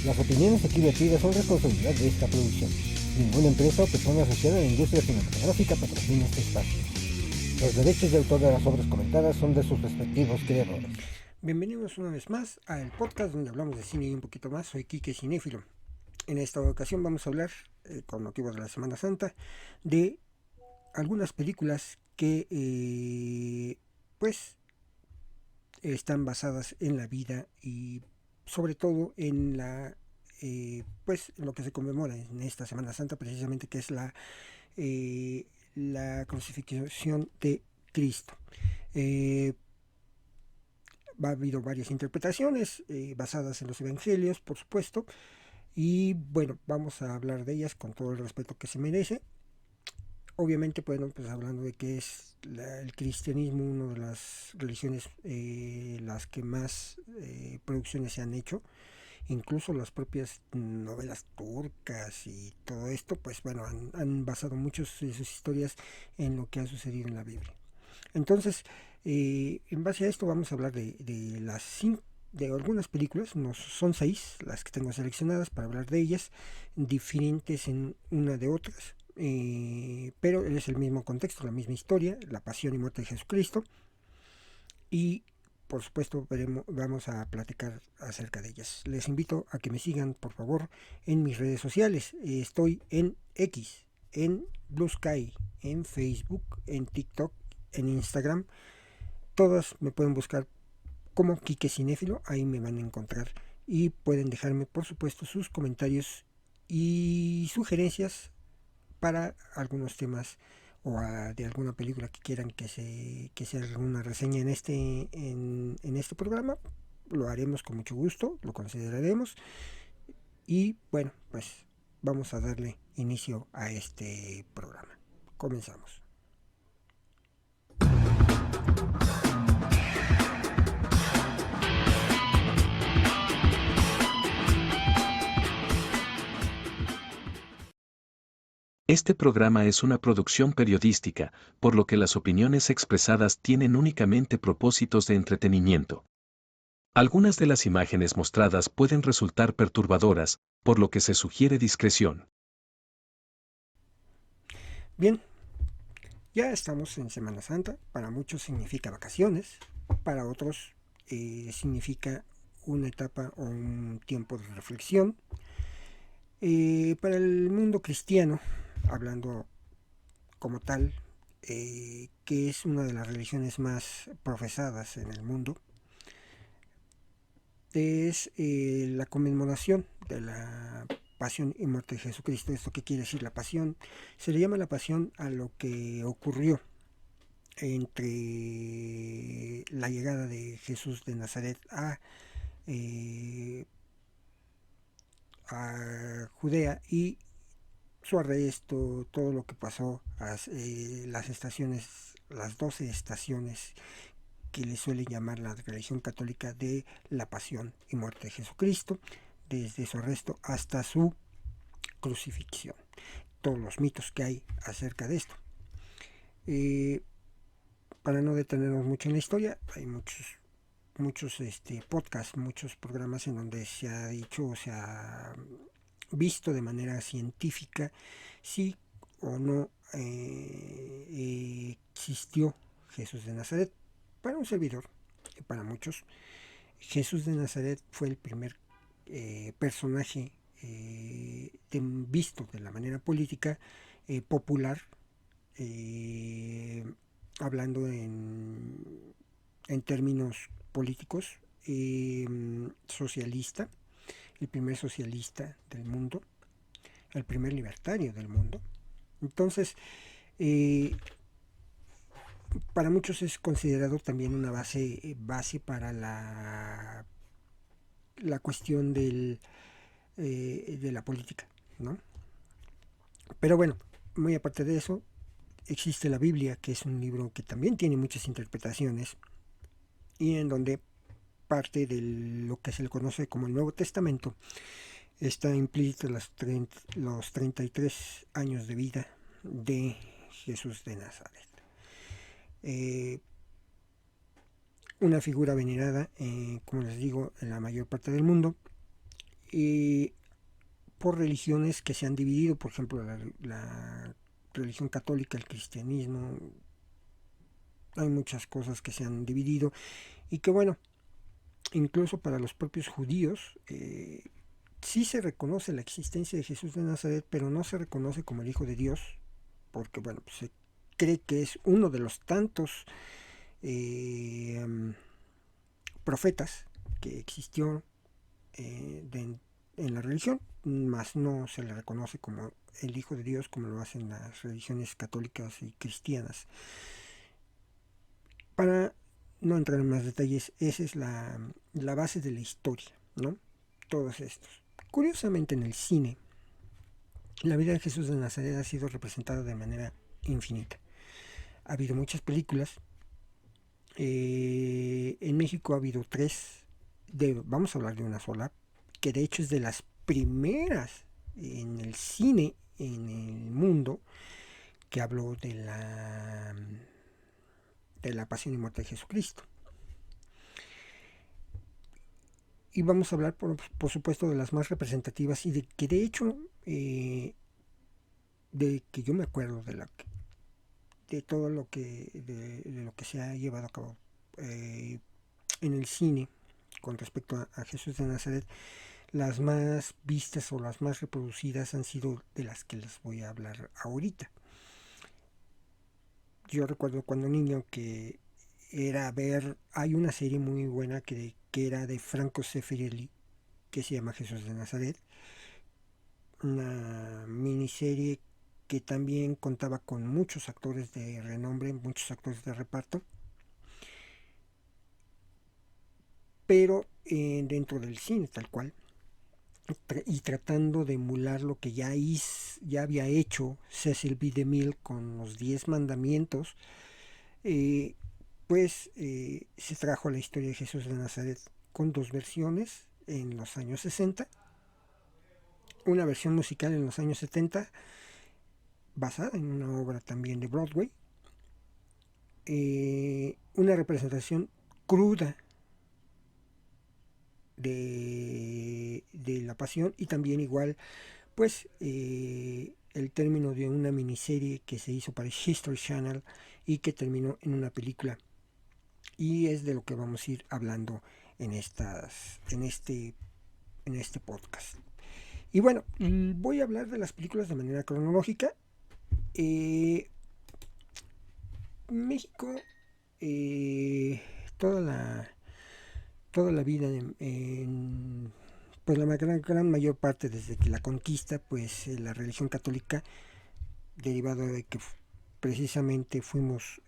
Las opiniones aquí vertidas son responsabilidad de esta producción. Ninguna empresa o persona asociada a la industria cinematográfica patrocina este espacio. Los derechos de autor de las obras comentadas son de sus respectivos creadores. Bienvenidos una vez más al podcast donde hablamos de cine y un poquito más. Soy Quique Cinéfilo. En esta ocasión vamos a hablar, con motivos de la Semana Santa, de algunas películas que están basadas en la vida y sobre todo en lo que se conmemora en esta Semana Santa, precisamente, que es la crucifixión de Cristo. Ha habido varias interpretaciones basadas en los evangelios, por supuesto, y bueno, vamos a hablar de ellas con todo el respeto que se merece. Obviamente, bueno, pues hablando de que es el cristianismo una de las religiones las que más producciones se han hecho, incluso las propias novelas turcas y todo esto, pues bueno, han basado muchas de sus historias en lo que ha sucedido en la Biblia. Entonces, en base a esto vamos a hablar de algunas películas. Son 6 las que tengo seleccionadas para hablar de ellas, diferentes en una de otras, pero es el mismo contexto, la misma historia, la pasión y muerte de Jesucristo, y por supuesto vamos a platicar acerca de ellas. Les invito a que me sigan, por favor, en mis redes sociales. Estoy en X, en Blue Sky, en Facebook, en TikTok, en Instagram. Todas me pueden buscar como Quique Cinéfilo, ahí me van a encontrar, y pueden dejarme, por supuesto, sus comentarios y sugerencias para algunos temas o de alguna película que quieran que se haga una reseña en este programa. Lo haremos con mucho gusto, lo consideraremos, y bueno, pues vamos a darle inicio a este programa. Comenzamos. Este programa es una producción periodística, por lo que las opiniones expresadas tienen únicamente propósitos de entretenimiento. Algunas de las imágenes mostradas pueden resultar perturbadoras, por lo que se sugiere discreción. Bien, ya estamos en Semana Santa. Para muchos significa vacaciones, para otros significa una etapa o un tiempo de reflexión. Para el mundo cristiano, hablando como tal, que es una de las religiones más profesadas en el mundo, es la conmemoración de la pasión y muerte de Jesucristo. ¿Esto qué quiere decir? La pasión, se le llama la pasión a lo que ocurrió entre la llegada de Jesús de Nazaret a Judea y su arresto, todo lo que pasó, las 12 estaciones que le suele llamar la religión católica de la pasión y muerte de Jesucristo, desde su arresto hasta su crucifixión. Todos los mitos que hay acerca de esto. Para no detenernos mucho en la historia, hay muchos podcasts, muchos programas en donde se ha dicho o se ha visto de manera científica si o no existió Jesús de Nazaret. Para un servidor y para muchos, Jesús de Nazaret fue el primer personaje visto de la manera política popular, eh, hablando en términos políticos, socialista, el primer socialista del mundo, el primer libertario del mundo. Entonces, para muchos es considerado también una base para la cuestión de la política, ¿no? Pero bueno, muy aparte de eso, existe la Biblia, que es un libro que también tiene muchas interpretaciones y en donde parte de lo que se le conoce como el Nuevo Testamento está implícito los 33 años de vida de Jesús de Nazaret. Una figura venerada, como les digo, en la mayor parte del mundo, por religiones que se han dividido, por ejemplo la religión católica, el cristianismo. Hay muchas cosas que se han dividido y que bueno, incluso para los propios judíos, sí se reconoce la existencia de Jesús de Nazaret, pero no se reconoce como el Hijo de Dios, porque bueno, pues se cree que es uno de los tantos profetas que existió en la religión, mas no se le reconoce como el Hijo de Dios como lo hacen las religiones católicas y cristianas. Para no entrar en más detalles, esa es la base de la historia, ¿no? Todos estos. Curiosamente, en el cine, la vida de Jesús de Nazaret ha sido representada de manera infinita. Ha habido muchas películas. En México ha habido 3. Vamos a hablar de una sola, que de hecho es de las primeras en el cine en el mundo que habló de la pasión y muerte de Jesucristo. Y vamos a hablar, por supuesto, de las más representativas y de que de hecho, de que yo me acuerdo de todo lo que de lo que se ha llevado a cabo en el cine con respecto a Jesús de Nazaret. Las más vistas o las más reproducidas han sido de las que les voy a hablar ahorita. Yo recuerdo cuando niño que era ver, hay una serie muy buena que era de Franco Zeffirelli, que se llama Jesús de Nazaret, una miniserie que también contaba con muchos actores de renombre, muchos actores de reparto, pero dentro del cine tal cual, y tratando de emular lo que ya había hecho Cecil B. DeMille con los 10 mandamientos, pues se trajo la historia de Jesús de Nazaret con 2 versiones en los años 60, una versión musical en los años 70 basada en una obra también de Broadway, una representación cruda de la pasión, y también igual pues el término de una miniserie que se hizo para History Channel y que terminó en una película, y es de lo que vamos a ir hablando en este podcast. Y bueno, voy a hablar de las películas de manera cronológica. México, toda la vida pues la gran mayor parte desde que la conquista, pues la religión católica, derivado de que precisamente fuimos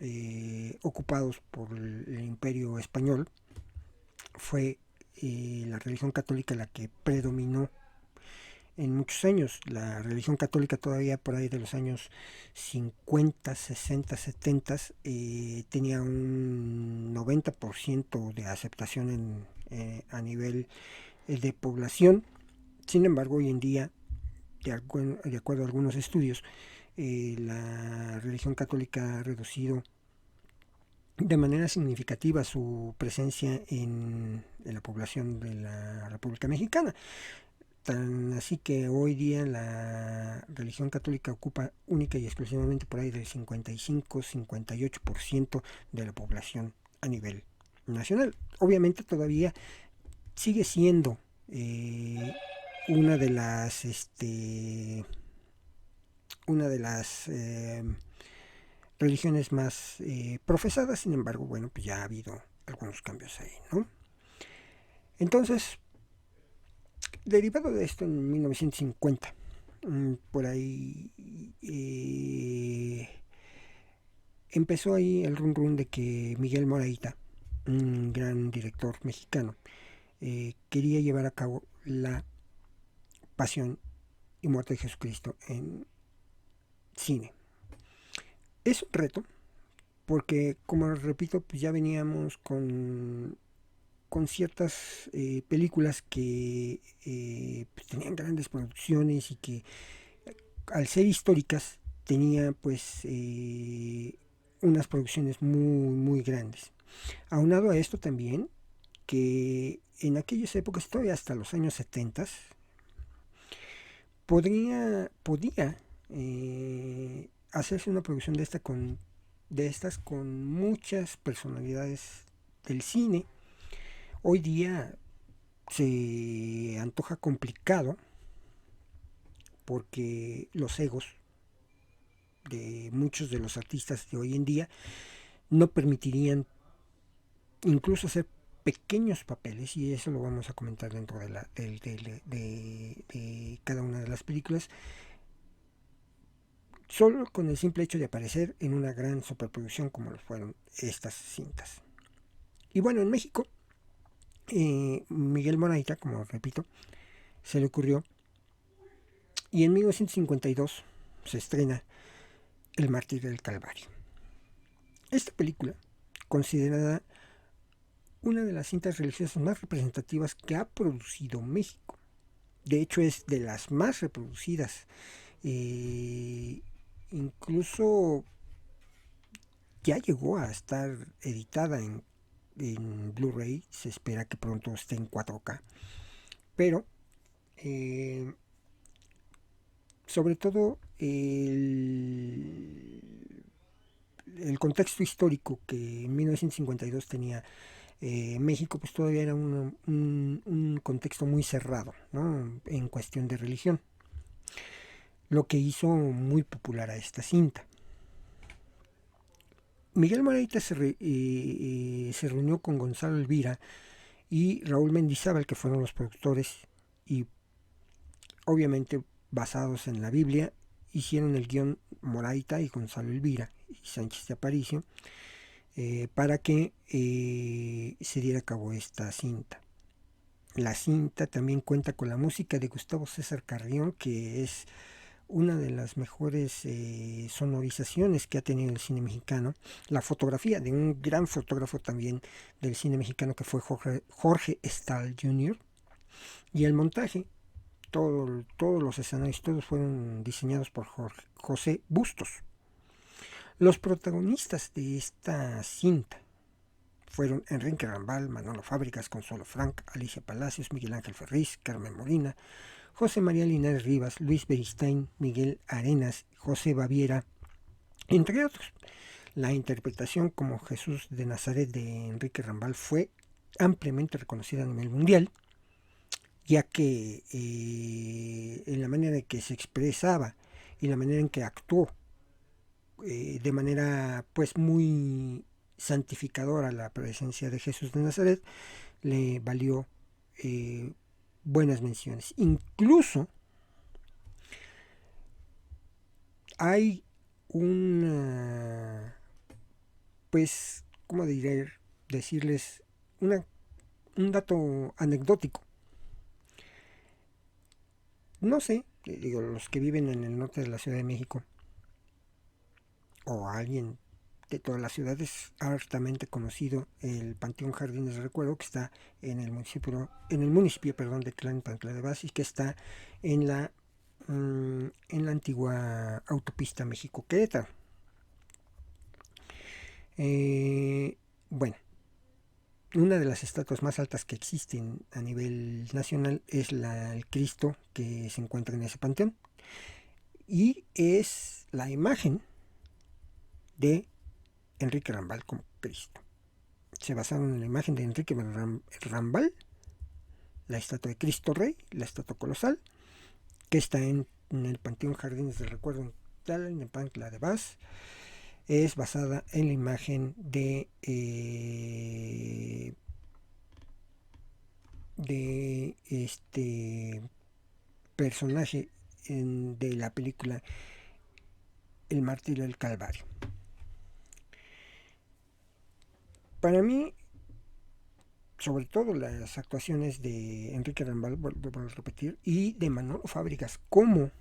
ocupados por el Imperio Español, fue la religión católica la que predominó en muchos años. La religión católica todavía por ahí de los años 50, 60, 70 tenía un 90% de aceptación a nivel de población. Sin embargo, hoy en día, de acuerdo a algunos estudios, la religión católica ha reducido de manera significativa su presencia en la población de la República Mexicana. Tan así que hoy día la religión católica ocupa única y exclusivamente por ahí del 55-58% de la población a nivel nacional. Obviamente todavía sigue siendo una de las religiones más profesadas. Sin embargo, bueno, pues ya ha habido algunos cambios ahí, ¿no? Entonces, derivado de esto, en 1950, por ahí empezó ahí el run de que Miguel Moraita, un gran director mexicano, quería llevar a cabo la pasión y muerte de Jesucristo en cine. Es un reto porque, como repito, pues ya veníamos con ciertas películas que pues tenían grandes producciones y que al ser históricas tenía pues unas producciones muy muy grandes. Aunado a esto también que en aquellas épocas, todavía hasta los años 70, podía hacerse una producción de estas con muchas personalidades del cine. Hoy día se antoja complicado porque los egos de muchos de los artistas de hoy en día no permitirían incluso hacer pequeños papeles, y eso lo vamos a comentar dentro de cada una de las películas, solo con el simple hecho de aparecer en una gran superproducción como lo fueron estas cintas. Y bueno, en México, Miguel Moraita, como repito, se le ocurrió, y en 1952 se estrena El Mártir del Calvario. Esta película, considerada una de las cintas religiosas más representativas que ha producido México, de hecho es de las más reproducidas, incluso ya llegó a estar editada en Blu-ray, se espera que pronto esté en 4K, pero sobre todo el contexto histórico que en 1952 tenía México, pues todavía era un contexto muy cerrado, ¿no?, en cuestión de religión, lo que hizo muy popular a esta cinta. Miguel Moreira se reunió con Gonzalo Elvira y Raúl Mendizábal, que fueron los productores, y obviamente basados en la Biblia, hicieron el guión Moraita y Gonzalo Elvira y Sánchez de Aparicio, para que se diera a cabo esta cinta. La cinta también cuenta con la música de Gustavo César Carrión, que es una de las mejores sonorizaciones que ha tenido el cine mexicano, la fotografía de un gran fotógrafo también del cine mexicano que fue Jorge Stahl Jr., y el montaje, todos los escenarios, todos fueron diseñados por José Bustos. Los protagonistas de esta cinta fueron Enrique Rambal, Manolo Fábricas, Consuelo Frank, Alicia Palacios, Miguel Ángel Ferriz, Carmen Molina, José María Linares Rivas, Luis Beristain, Miguel Arenas, José Baviera, entre otros. La interpretación como Jesús de Nazaret de Enrique Rambal fue ampliamente reconocida a nivel mundial, ya que en la manera en que se expresaba y la manera en que actuó, de manera pues muy santificadora la presencia de Jesús de Nazaret, le valió buenas menciones. Incluso hay una, pues, ¿cómo decirles? Un dato anecdótico. No sé, digo, los que viven en el norte de la Ciudad de México, o alguien de todas las ciudades, hartamente conocido el Panteón Jardines de Recuerdo, que está en el municipio de Tlalnepantla de Bas, y que está en la antigua autopista México-Querétaro. Bueno, una de las estatuas más altas que existen a nivel nacional es el Cristo que se encuentra en ese panteón, y es la imagen de Enrique Rambal como Cristo. Se basaron en la imagen de Enrique Rambal, la estatua de Cristo Rey, la estatua colosal, que está en el Panteón Jardines del Recuerdo en Tlalnepantla de Bas. Es basada en la imagen de este personaje de la película El Mártir del Calvario. Para mí, sobre todo las actuaciones de Enrique Rambal, vuelvo a repetir, y de Manolo Fábricas como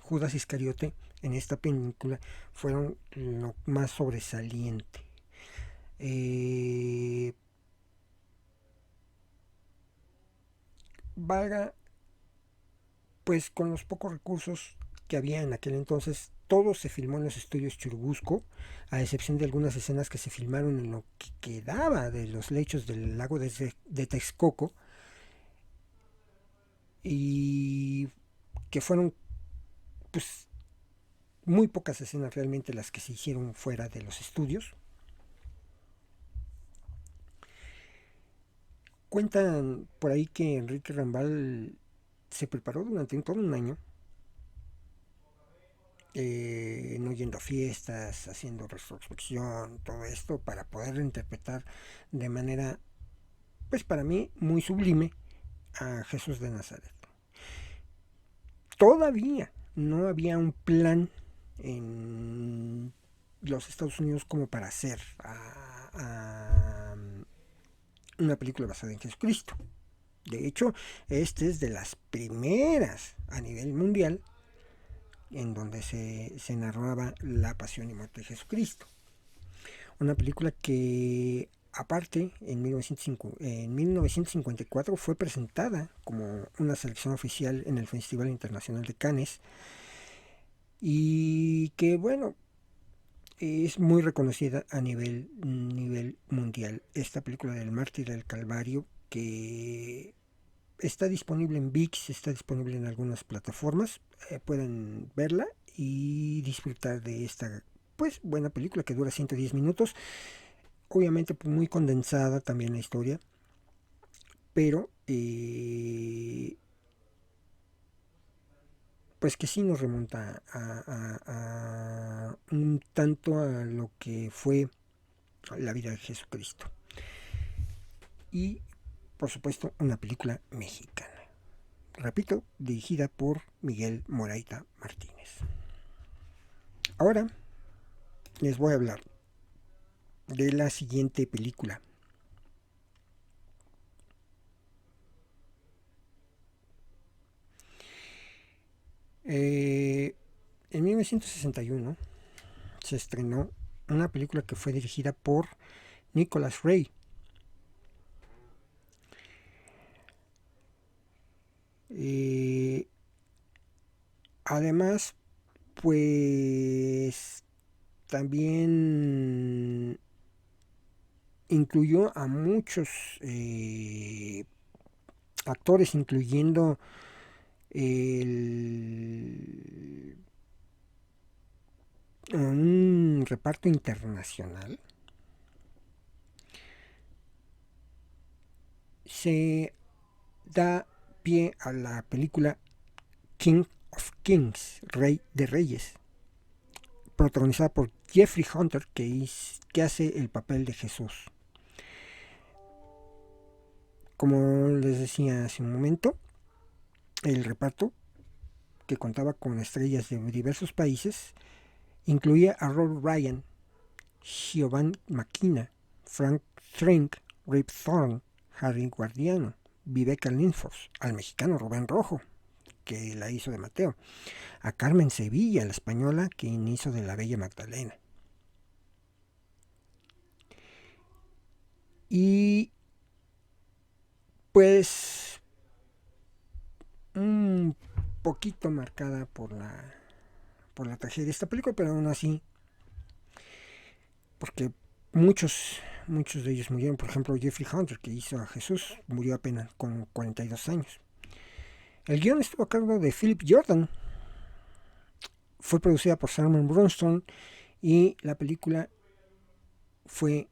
Judas Iscariote en esta película, fueron lo más sobresaliente. Valga, pues con los pocos recursos que había en aquel entonces, todo se filmó en los estudios Churubusco, a excepción de algunas escenas que se filmaron en lo que quedaba de los lechos del lago de Texcoco, y que fueron pues muy pocas escenas realmente las que se hicieron fuera de los estudios. Cuentan por ahí que Enrique Rambal se preparó durante todo un año, no yendo a fiestas, haciendo retrospección, todo esto para poder interpretar de manera, pues para mí, muy sublime a Jesús de Nazaret. Todavía no había un plan en los Estados Unidos como para hacer una película basada en Jesucristo. De hecho, este es de las primeras a nivel mundial en donde se narraba la pasión y muerte de Jesucristo. Una película que aparte en 1954 fue presentada como una selección oficial en el Festival Internacional de Cannes, y que bueno, es muy reconocida a nivel mundial. Esta película del Mártir del Calvario, que está disponible en VIX, está disponible en algunas plataformas, pueden verla y disfrutar de esta pues buena película que dura 110 minutos, obviamente muy condensada también la historia, pero pues que sí nos remonta a un tanto a lo que fue la vida de Jesucristo. Y por supuesto una película mexicana, repito, dirigida por Miguel Moraita Martínez. Ahora les voy a hablar de la siguiente película. En 1961 se estrenó una película que fue dirigida por Nicholas Ray. Además, pues también incluyó a muchos actores, incluyendo un reparto internacional. Se da pie a la película King of Kings, Rey de Reyes, protagonizada por Jeffrey Hunter, que hace el papel de Jesús. Como les decía hace un momento, el reparto, que contaba con estrellas de diversos países, incluía a Rob Ryan, Giovanni Macchina, Frank Trink, Rip Thorne, Harry Guardiano, Viveca Lindfors, al mexicano Rubén Rojo, que la hizo de Mateo, a Carmen Sevilla, la española, quien hizo de la Bella Magdalena. Y pues un poquito marcada por la tragedia de esta película, pero aún así, porque muchos de ellos murieron. Por ejemplo, Jeffrey Hunter, que hizo a Jesús, murió apenas con 42 años. El guion estuvo a cargo de Philip Jordan, fue producida por Simon Bronston, y la película fue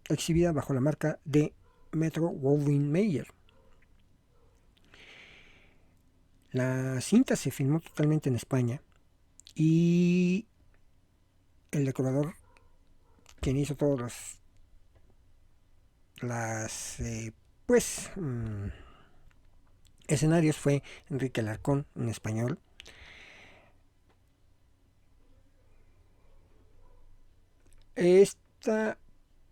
exhibida bajo la marca de Metro-Goldwyn-Mayer. La cinta se filmó totalmente en España, y el decorador, quien hizo todas las escenarios, fue Enrique Alarcón, en español. Esta,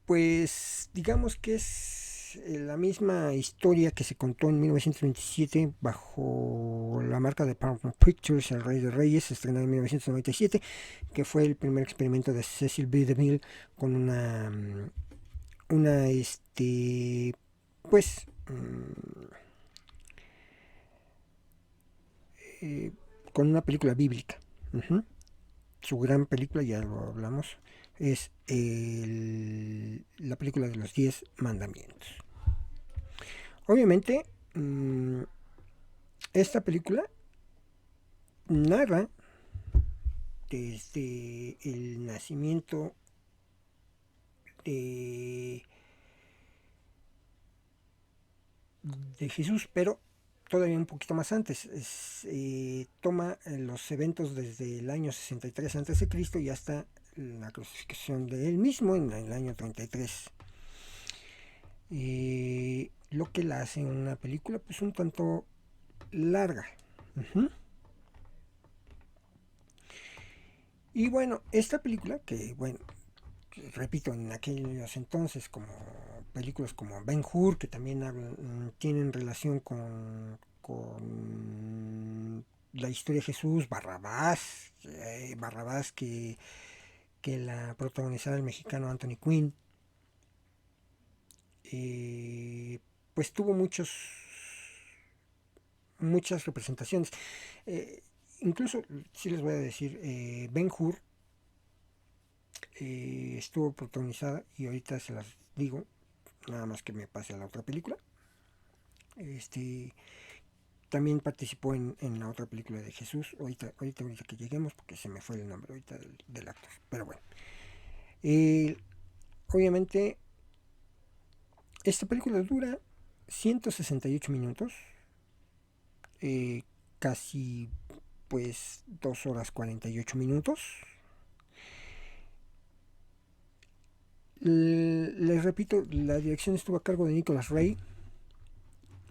pues, digamos que es la misma historia que se contó en 1927 bajo la marca de Paramount Pictures, El Rey de Reyes, estrenado en 1997, que fue el primer experimento de Cecil B. DeMille con una con una película bíblica. Uh-huh. Su gran película, ya lo hablamos, es la película de los 10 mandamientos. Obviamente, esta película narra desde el nacimiento de Jesús, pero todavía un poquito más antes. Toma los eventos desde el año 63 a.C. y hasta la crucifixión de él mismo en el año 33. Lo que la hace en una película pues un tanto larga. Uh-huh. Y bueno, esta película, que bueno, repito, en aquellos entonces, como películas como Ben-Hur, que también tienen relación con la historia de Jesús, Barrabás, que la protagonizaba el mexicano Anthony Quinn, pues tuvo muchas representaciones. Incluso, si les voy a decir, Ben-Hur estuvo protagonizada, y ahorita se las digo, nada más que me pase a la otra película. También participó en la otra película de Jesús, ahorita que lleguemos, porque se me fue el nombre ahorita del actor, pero bueno. Obviamente, esta película dura 168 minutos, casi pues 2 horas 48 minutos. Les repito, la dirección estuvo a cargo de Nicholas Ray.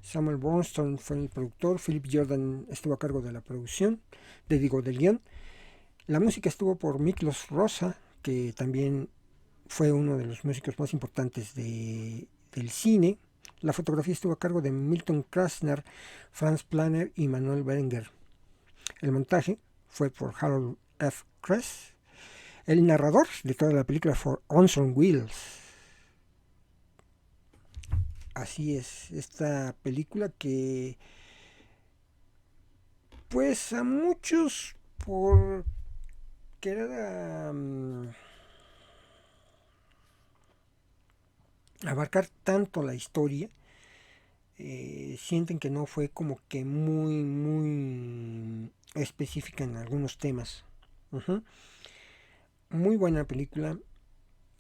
Samuel Bronston fue el productor. Philip Jordan estuvo a cargo de la producción, del guión. La música estuvo por Miklos Rosa, que también fue uno de los músicos más importantes del cine. La fotografía estuvo a cargo de Milton Krasner, Franz Planner y Manuel Berenguer. El montaje fue por Harold F. Kress. El narrador de toda la película fue Orson Welles. Así es, esta película que pues a muchos por querer abarcar tanto la historia, sienten que no fue como que muy específica en algunos temas. Uh-huh. Muy buena película,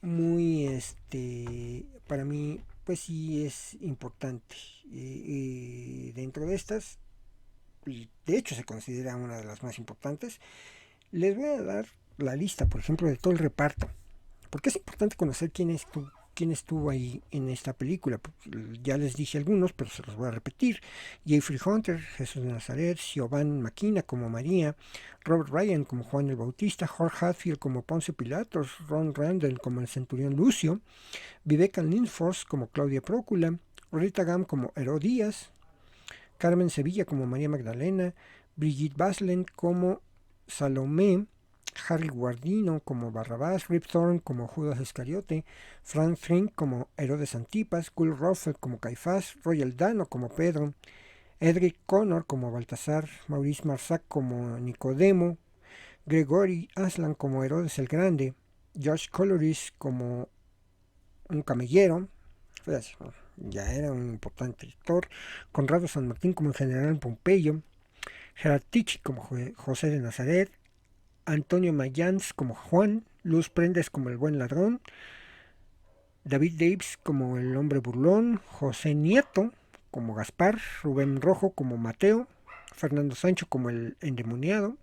muy para mí pues sí es importante. Dentro de estas, y de hecho se considera una de las más importantes. Les voy a dar la lista, por ejemplo, de todo el reparto, porque es importante conocer quién estuvo ahí en esta película. Ya les dije algunos, pero se los voy a repetir. Jeffrey Hunter, Jesús de Nazaret, Siobhan McKenna como María, Robert Ryan como Juan el Bautista, Jorge Hadfield como Poncio Pilatos, Ron Randall como el centurión Lucio, Viveca Lindfors como Claudia Prócula, Rita Gam como Herodías, Carmen Sevilla como María Magdalena, Brigitte Baslen como Salomé, Harry Guardino como Barrabás, Rip Thorne como Judas Iscariote, Frank Frink como Herodes Antipas, Will Ruffell como Caifás, Royal Dano como Pedro, Edric Connor como Baltasar, Maurice Marsac como Nicodemo, Gregory Aslan como Herodes el Grande, Josh Coloris como un camellero, ya era un importante actor, Conrado San Martín como el general Pompeyo, Gerard Tichy como José de Nazaret, Antonio Mayans como Juan, Luz Prendes como el buen ladrón, David Davis como el hombre burlón, José Nieto como Gaspar, Rubén Rojo como Mateo, Fernando Sancho como el endemoniado,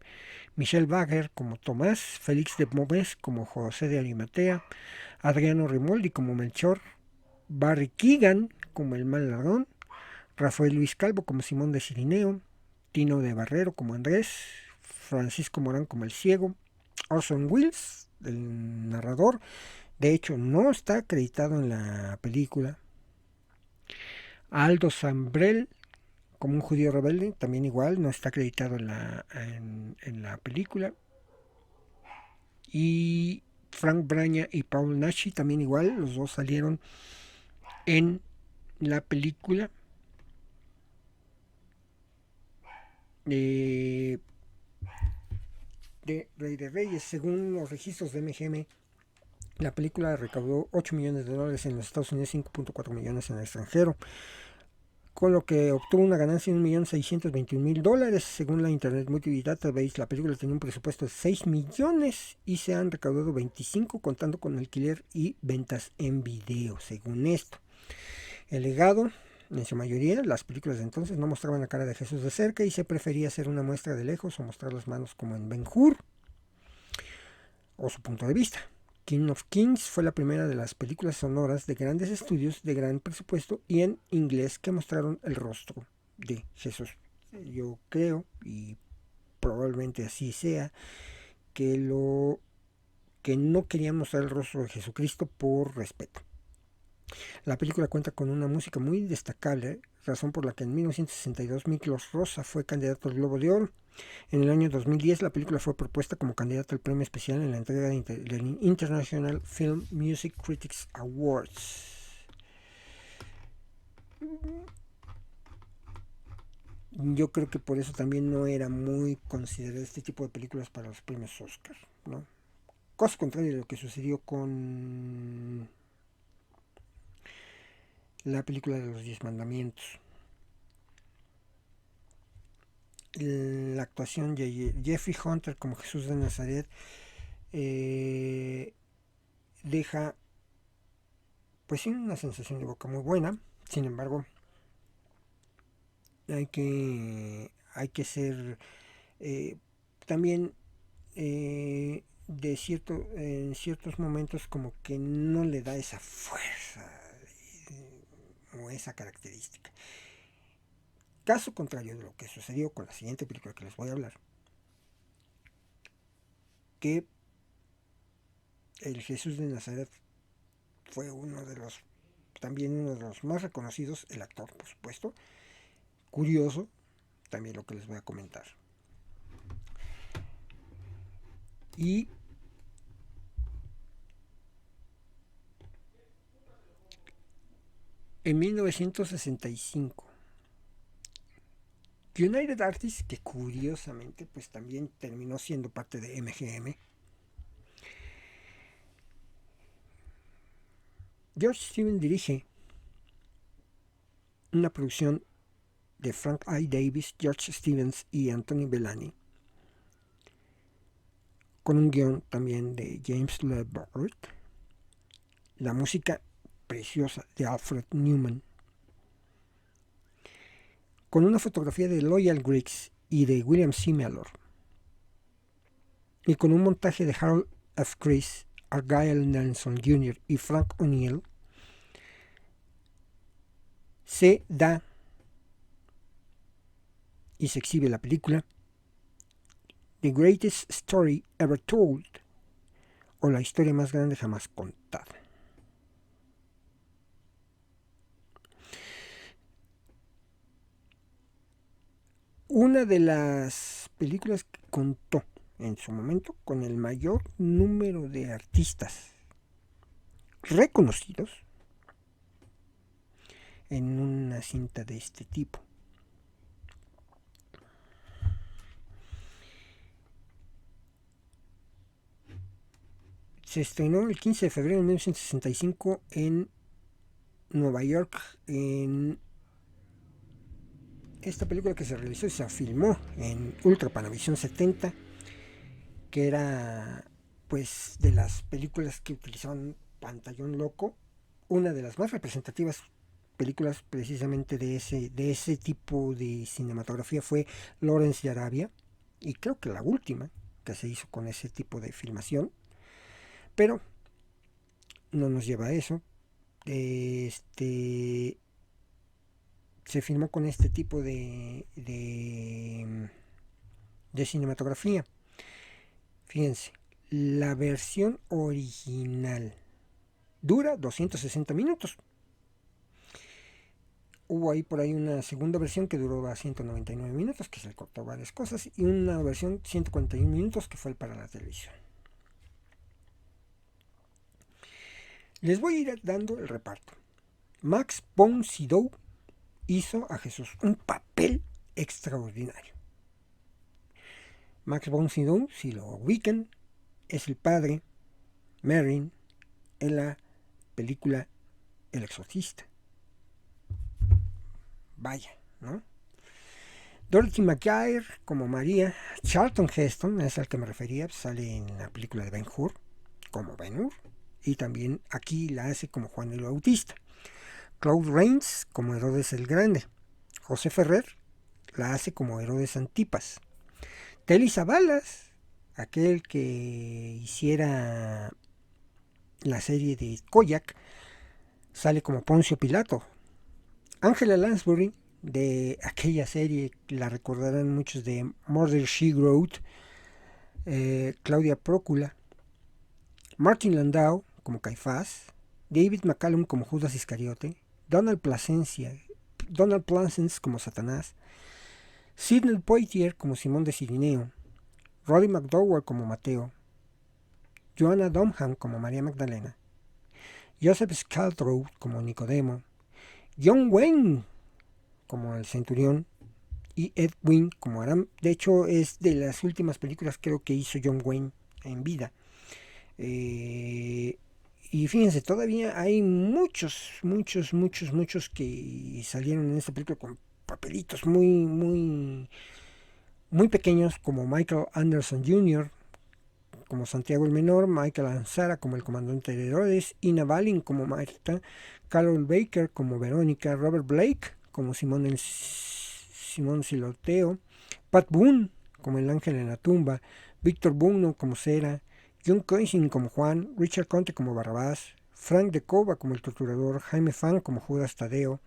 Michelle Bagger como Tomás, Félix de Momés como José de Arimatea, Adriano Rimoldi como Melchor, Barry Keegan como el mal ladrón, Rafael Luis Calvo como Simón de Cirineo, Tino de Barrero como Andrés, Francisco Morán como el ciego, Orson Welles, el narrador, de hecho no está acreditado en la película, Aldo Sambrel como un judío rebelde, también igual, no está acreditado en la película, y Frank Braña y Paul Nashi también igual, los dos salieron en la película. de Rey de Reyes. Según los registros de MGM, la película recaudó $8 millones en los Estados Unidos, 5.4 millones en el extranjero, con lo que obtuvo una ganancia de $1.621.000. Según la Internet Movie Database, la película tenía un presupuesto de 6 millones y se han recaudado 25, contando con alquiler y ventas en video. Según esto, el legado, en su mayoría, las películas de entonces no mostraban la cara de Jesús de cerca y se prefería hacer una muestra de lejos o mostrar las manos como en Ben-Hur o su punto de vista. King of Kings fue la primera de las películas sonoras de grandes estudios de gran presupuesto y en inglés que mostraron el rostro de Jesús. Yo creo, y probablemente así sea, que no querían mostrar el rostro de Jesucristo por respeto. La película cuenta con una música muy destacable, razón por la que en 1962 Miklos Rozsa fue candidato al Globo de Oro. En el año 2010 la película fue propuesta como candidata al premio especial en la entrega del International Film Music Critics Awards. Yo creo que por eso también no era muy considerado este tipo de películas para los premios Oscar, ¿no? Cosa contraria de lo que sucedió con la película de los 10 mandamientos. La actuación de Jeffrey Hunter como Jesús de Nazaret deja pues sí una sensación de boca muy buena. Sin embargo, hay que ser también en ciertos momentos como que no le da esa fuerza o esa característica. Caso contrario de lo que sucedió con la siguiente película que les voy a hablar, que el Jesús de Nazaret fue también uno de los más reconocidos, el actor por supuesto. Curioso también lo que les voy a comentar. Y en 1965 United Artists, que curiosamente pues también terminó siendo parte de MGM, George Stevens dirige una producción de Frank I. Davis, George Stevens y Anthony Bellani, con un guión también de James LeBart, la música preciosa de Alfred Newman, con una fotografía de Loyal Griggs y de William C. Mellor, y con un montaje de Harold F. Chris, Argyle Nelson Jr. y Frank O'Neill, se da y se exhibe la película The Greatest Story Ever Told, o la historia más grande jamás contada. Una de las películas que contó en su momento con el mayor número de artistas reconocidos en una cinta de este tipo. Se estrenó el 15 de febrero de 1965 en Nueva York. En esta película que se realizó y se filmó en Ultra Panavision 70, que era pues de las películas que utilizaban pantallón loco, una de las más representativas películas precisamente de ese tipo de cinematografía fue Lawrence de Arabia, y creo que la última que se hizo con ese tipo de filmación, pero no nos lleva a eso. Se filmó con este tipo de cinematografía. Fíjense, la versión original dura 260 minutos. Hubo ahí por ahí una segunda versión que duró a 199 minutos, que se le cortó varias cosas, y una versión 141 minutos que fue para la televisión. Les voy a ir dando el reparto. Max von Sydow hizo a Jesús, un papel extraordinario. Max von Sydow, si lo ubican, es el padre Merrin en la película El Exorcista. Vaya, ¿no? Dorothy McGuire como María, Charlton Heston, es al que me refería, sale en la película de Ben-Hur como Ben-Hur, y también aquí la hace como Juan el Bautista. Claude Rains como Herodes el Grande. José Ferrer la hace como Herodes Antipas. Telly Savalas, aquel que hiciera la serie de Kojak, sale como Poncio Pilato. Angela Lansbury, de aquella serie, la recordarán muchos de Murder, She Wrote, Claudia Prócula. Martin Landau como Caifás. David McCallum como Judas Iscariote. Donald Pleasence como Satanás. Sidney Poitier como Simón de Cirineo. Roddy McDowell como Mateo. Joanna Dunham como María Magdalena. Joseph Scaltrow como Nicodemo. John Wayne como el Centurión. Y Ed Wynn como Aram. De hecho, es de las últimas películas creo que hizo John Wayne en vida. Y fíjense, todavía hay muchos que salieron en esta película con papelitos muy pequeños, como Michael Anderson Jr., como Santiago el Menor, Michael Ansara como el comandante de Herodes, Ina Balin como Marta, Carol Baker como Verónica, Robert Blake como Simón Siloteo, Pat Boone como el ángel en la tumba, Víctor Bugno como Cera, John Coysin como Juan, Richard Conte como Barrabás, Frank de Cova como el torturador, Jaime Fan como Judas Tadeo,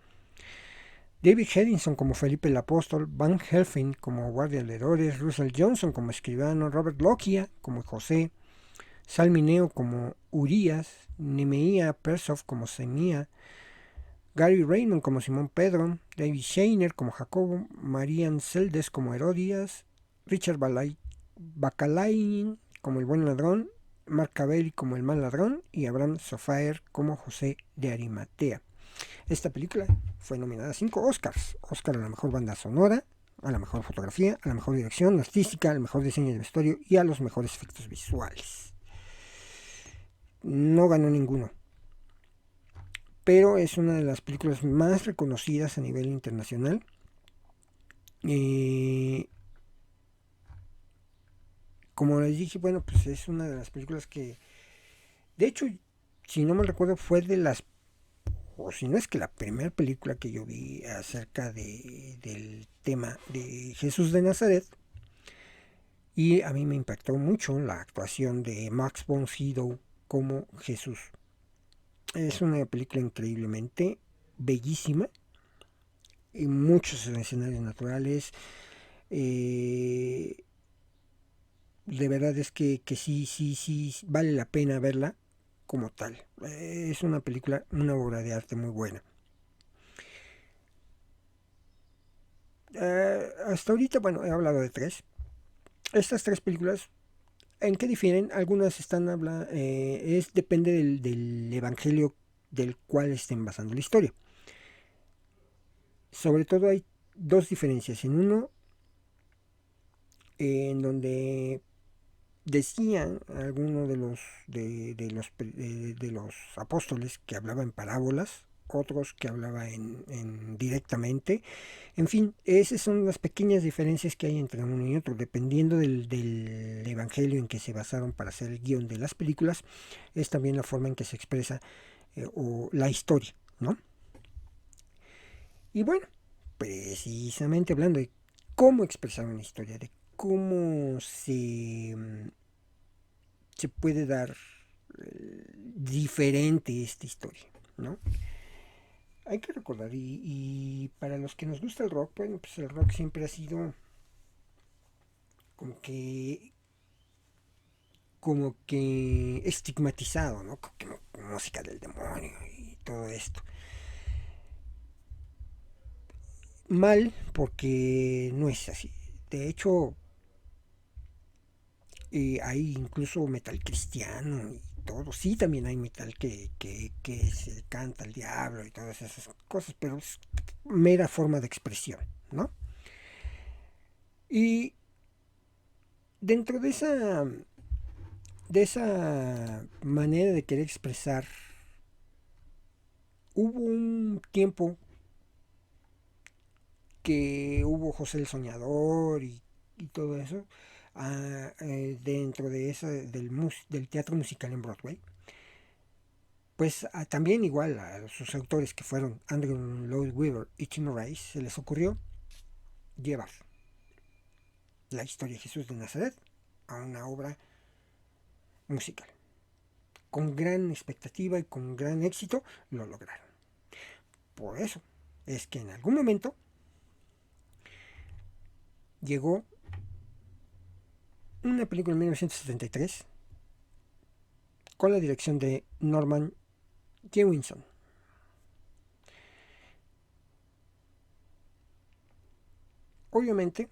David Hedinson como Felipe el Apóstol, Van Helfing como guardia de Herodes, Russell Johnson como escribano, Robert Lockyer como José, Sal Mineo como Urias, Nemeía Persoff como Semía, Gary Raymond como Simón Pedro, David Shainer como Jacobo, Marian Seldes como Herodías, Richard Bacalain como el buen ladrón, Mark Cabelli como el mal ladrón y Abraham Sofaer como José de Arimatea. Esta película fue nominada a 5 Oscars. Oscar a la mejor banda sonora, a la mejor fotografía, a la mejor dirección artística, al mejor diseño de vestuario y a los mejores efectos visuales. No ganó ninguno, pero es una de las películas más reconocidas a nivel internacional. Como les dije, bueno, pues es una de las películas que, de hecho, si no me recuerdo, fue de las, o si no es que la primera película que yo vi acerca del tema de Jesús de Nazaret. Y a mí me impactó mucho la actuación de Max von Sydow como Jesús. Es una película increíblemente bellísima, en muchos escenarios naturales. De verdad es que sí vale la pena verla como tal. Es una película, una obra de arte muy buena. Hasta ahorita, bueno, he hablado de 3. Estas 3 películas, ¿en qué difieren? Algunas depende del evangelio del cual estén basando la historia. Sobre todo hay 2 diferencias. En uno, en donde decían algunos de los apóstoles que hablaba en parábolas, otros que hablaba en directamente. En fin, esas son las pequeñas diferencias que hay entre uno y otro, dependiendo del evangelio en que se basaron para hacer el guión de las películas. Es también la forma en que se expresa o la historia, ¿no? Y bueno, precisamente hablando de cómo expresar una historia, de cómo se puede dar diferente esta historia, ¿no? Hay que recordar, y para los que nos gusta el rock, bueno, pues el rock siempre ha sido como que estigmatizado, ¿no? Como música del demonio y todo esto. Mal, porque no es así. De hecho, hay incluso metal cristiano y todo. Sí, también hay metal que se canta al diablo y todas esas cosas, pero es mera forma de expresión, ¿no? Y Dentro de esa manera de querer expresar, hubo un tiempo que hubo José el Soñador y todo eso, dentro de del teatro musical en Broadway. Pues también igual a sus autores, que fueron Andrew Lloyd Webber y Tim Rice, se les ocurrió llevar la historia de Jesús de Nazaret a una obra musical. Con gran expectativa y con gran éxito lo lograron. Por eso es que en algún momento llegó una película en 1973 con la dirección de Norman Jewison. Obviamente,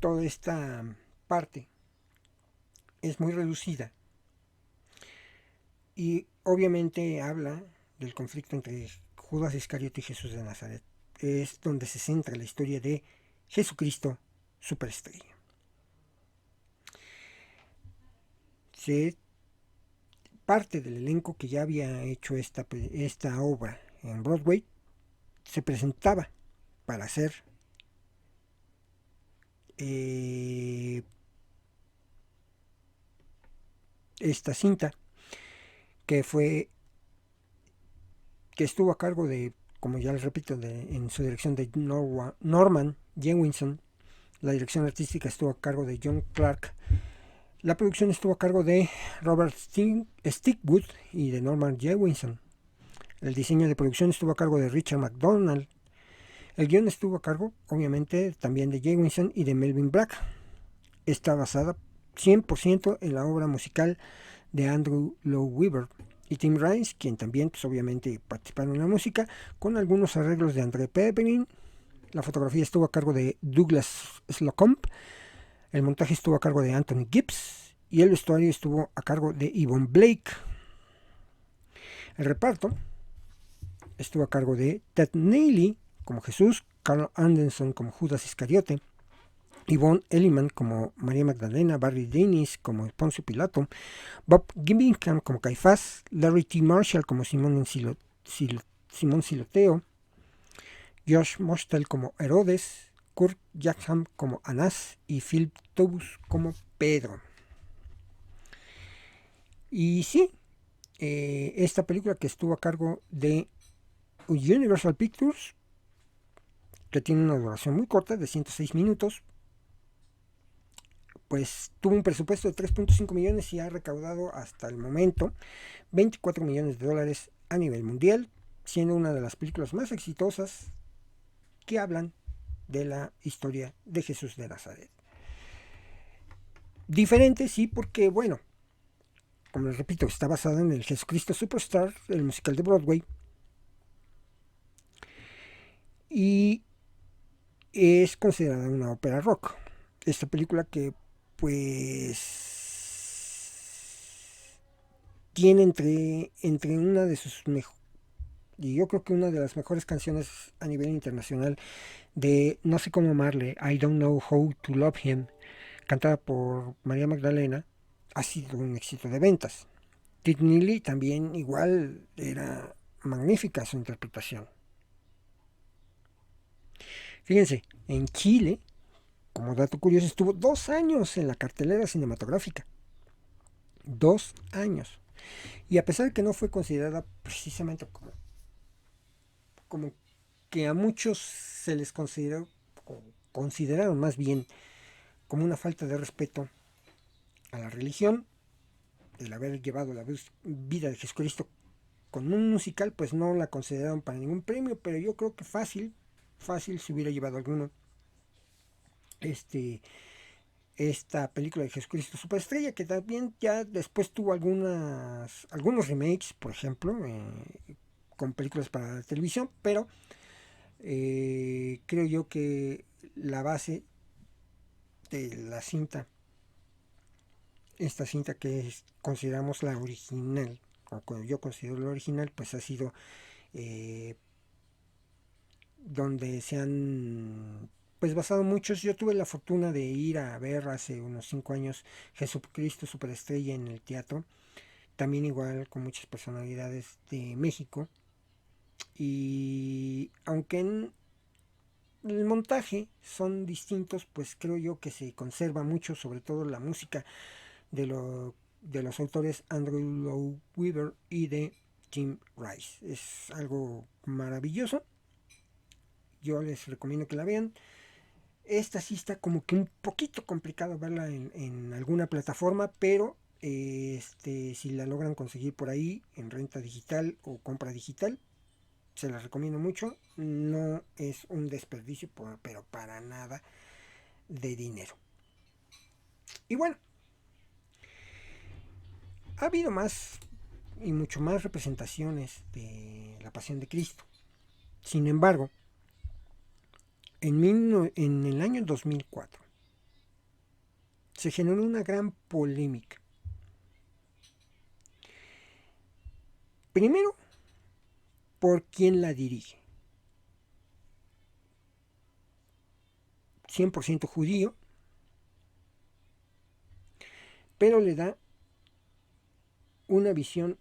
toda esta parte es muy reducida y obviamente habla del conflicto entre Judas Iscariote y Jesús de Nazaret. Es donde se centra la historia de Jesucristo superestrella. Parte del elenco que ya había hecho esta obra en Broadway se presentaba para hacer esta cinta, que estuvo a cargo de, como ya les repito, en su dirección de Norman Jewison. La dirección artística estuvo a cargo de John Clark. La producción estuvo a cargo de Robert Stickwood y de Norman Jewison. El diseño de producción estuvo a cargo de Richard McDonald. El guion estuvo a cargo, obviamente, también de Jewison y de Melvin Black. Está basada 100% en la obra musical de Andrew Lloyd Webber y Tim Rice, quien también, pues, obviamente, participaron en la música, con algunos arreglos de André Pepperine. La fotografía estuvo a cargo de Douglas Slocumb. El montaje estuvo a cargo de Anthony Gibbs y el vestuario estuvo a cargo de Yvonne Blake. El reparto estuvo a cargo de Ted Neely como Jesús, Carl Anderson como Judas Iscariote, Yvonne Elliman como María Magdalena, Barry Dennis como Poncio Pilato, Bob Gimmingham como Caifás, Larry T. Marshall como Simón Siloteo, Josh Mostel como Herodes, Kurt Jackham como Anás y Philip Tobus como Pedro. Y sí, esta película, que estuvo a cargo de Universal Pictures, que tiene una duración muy corta de 106 minutos, pues tuvo un presupuesto de 3.5 millones y ha recaudado hasta el momento 24 millones de dólares a nivel mundial, siendo una de las películas más exitosas que hablan de la historia de Jesús de Nazaret. Diferente, sí, porque, bueno, como les repito, está basada en el Jesucristo Superstar, el musical de Broadway, y es considerada una ópera rock. Esta película, que pues tiene entre una de sus y yo creo que una de las mejores canciones a nivel internacional, de No sé cómo amarle, I Don't Know How to Love Him, cantada por María Magdalena, ha sido un éxito de ventas. Ted Neely también igual, era magnífica su interpretación. Fíjense, en Chile, como dato curioso, estuvo 2 años en la cartelera cinematográfica. 2 años. Y a pesar de que no fue considerada precisamente como que a muchos se les consideró, o consideraron más bien, como una falta de respeto a la religión, el haber llevado la vida de Jesucristo con un musical, pues no la consideraron para ningún premio, pero yo creo que fácil se hubiera llevado alguno esta película de Jesucristo Superestrella, que también ya después tuvo algunos remakes, por ejemplo, con películas para la televisión, pero creo yo que la base de la cinta, esta cinta que consideramos la original, o cuando yo considero la original, pues ha sido donde se han pues basado en muchos. Yo tuve la fortuna de ir a ver hace unos 5 años Jesucristo Superestrella en el teatro, también igual con muchas personalidades de México, y aunque en el montaje son distintos, pues creo yo que se conserva mucho, sobre todo la música de los autores Andrew Lowe Weaver y de Tim Rice. Es algo maravilloso. Yo les recomiendo que la vean. Esta sí está como que un poquito complicado verla en alguna plataforma, pero si la logran conseguir por ahí en renta digital o compra digital, se la recomiendo mucho. No es un desperdicio, pero para nada de dinero. Y bueno, ha habido más y mucho más representaciones de la Pasión de Cristo. Sin embargo, en el año 2004 se generó una gran polémica. Primero, por quién la dirige. 100% judío, pero le da una visión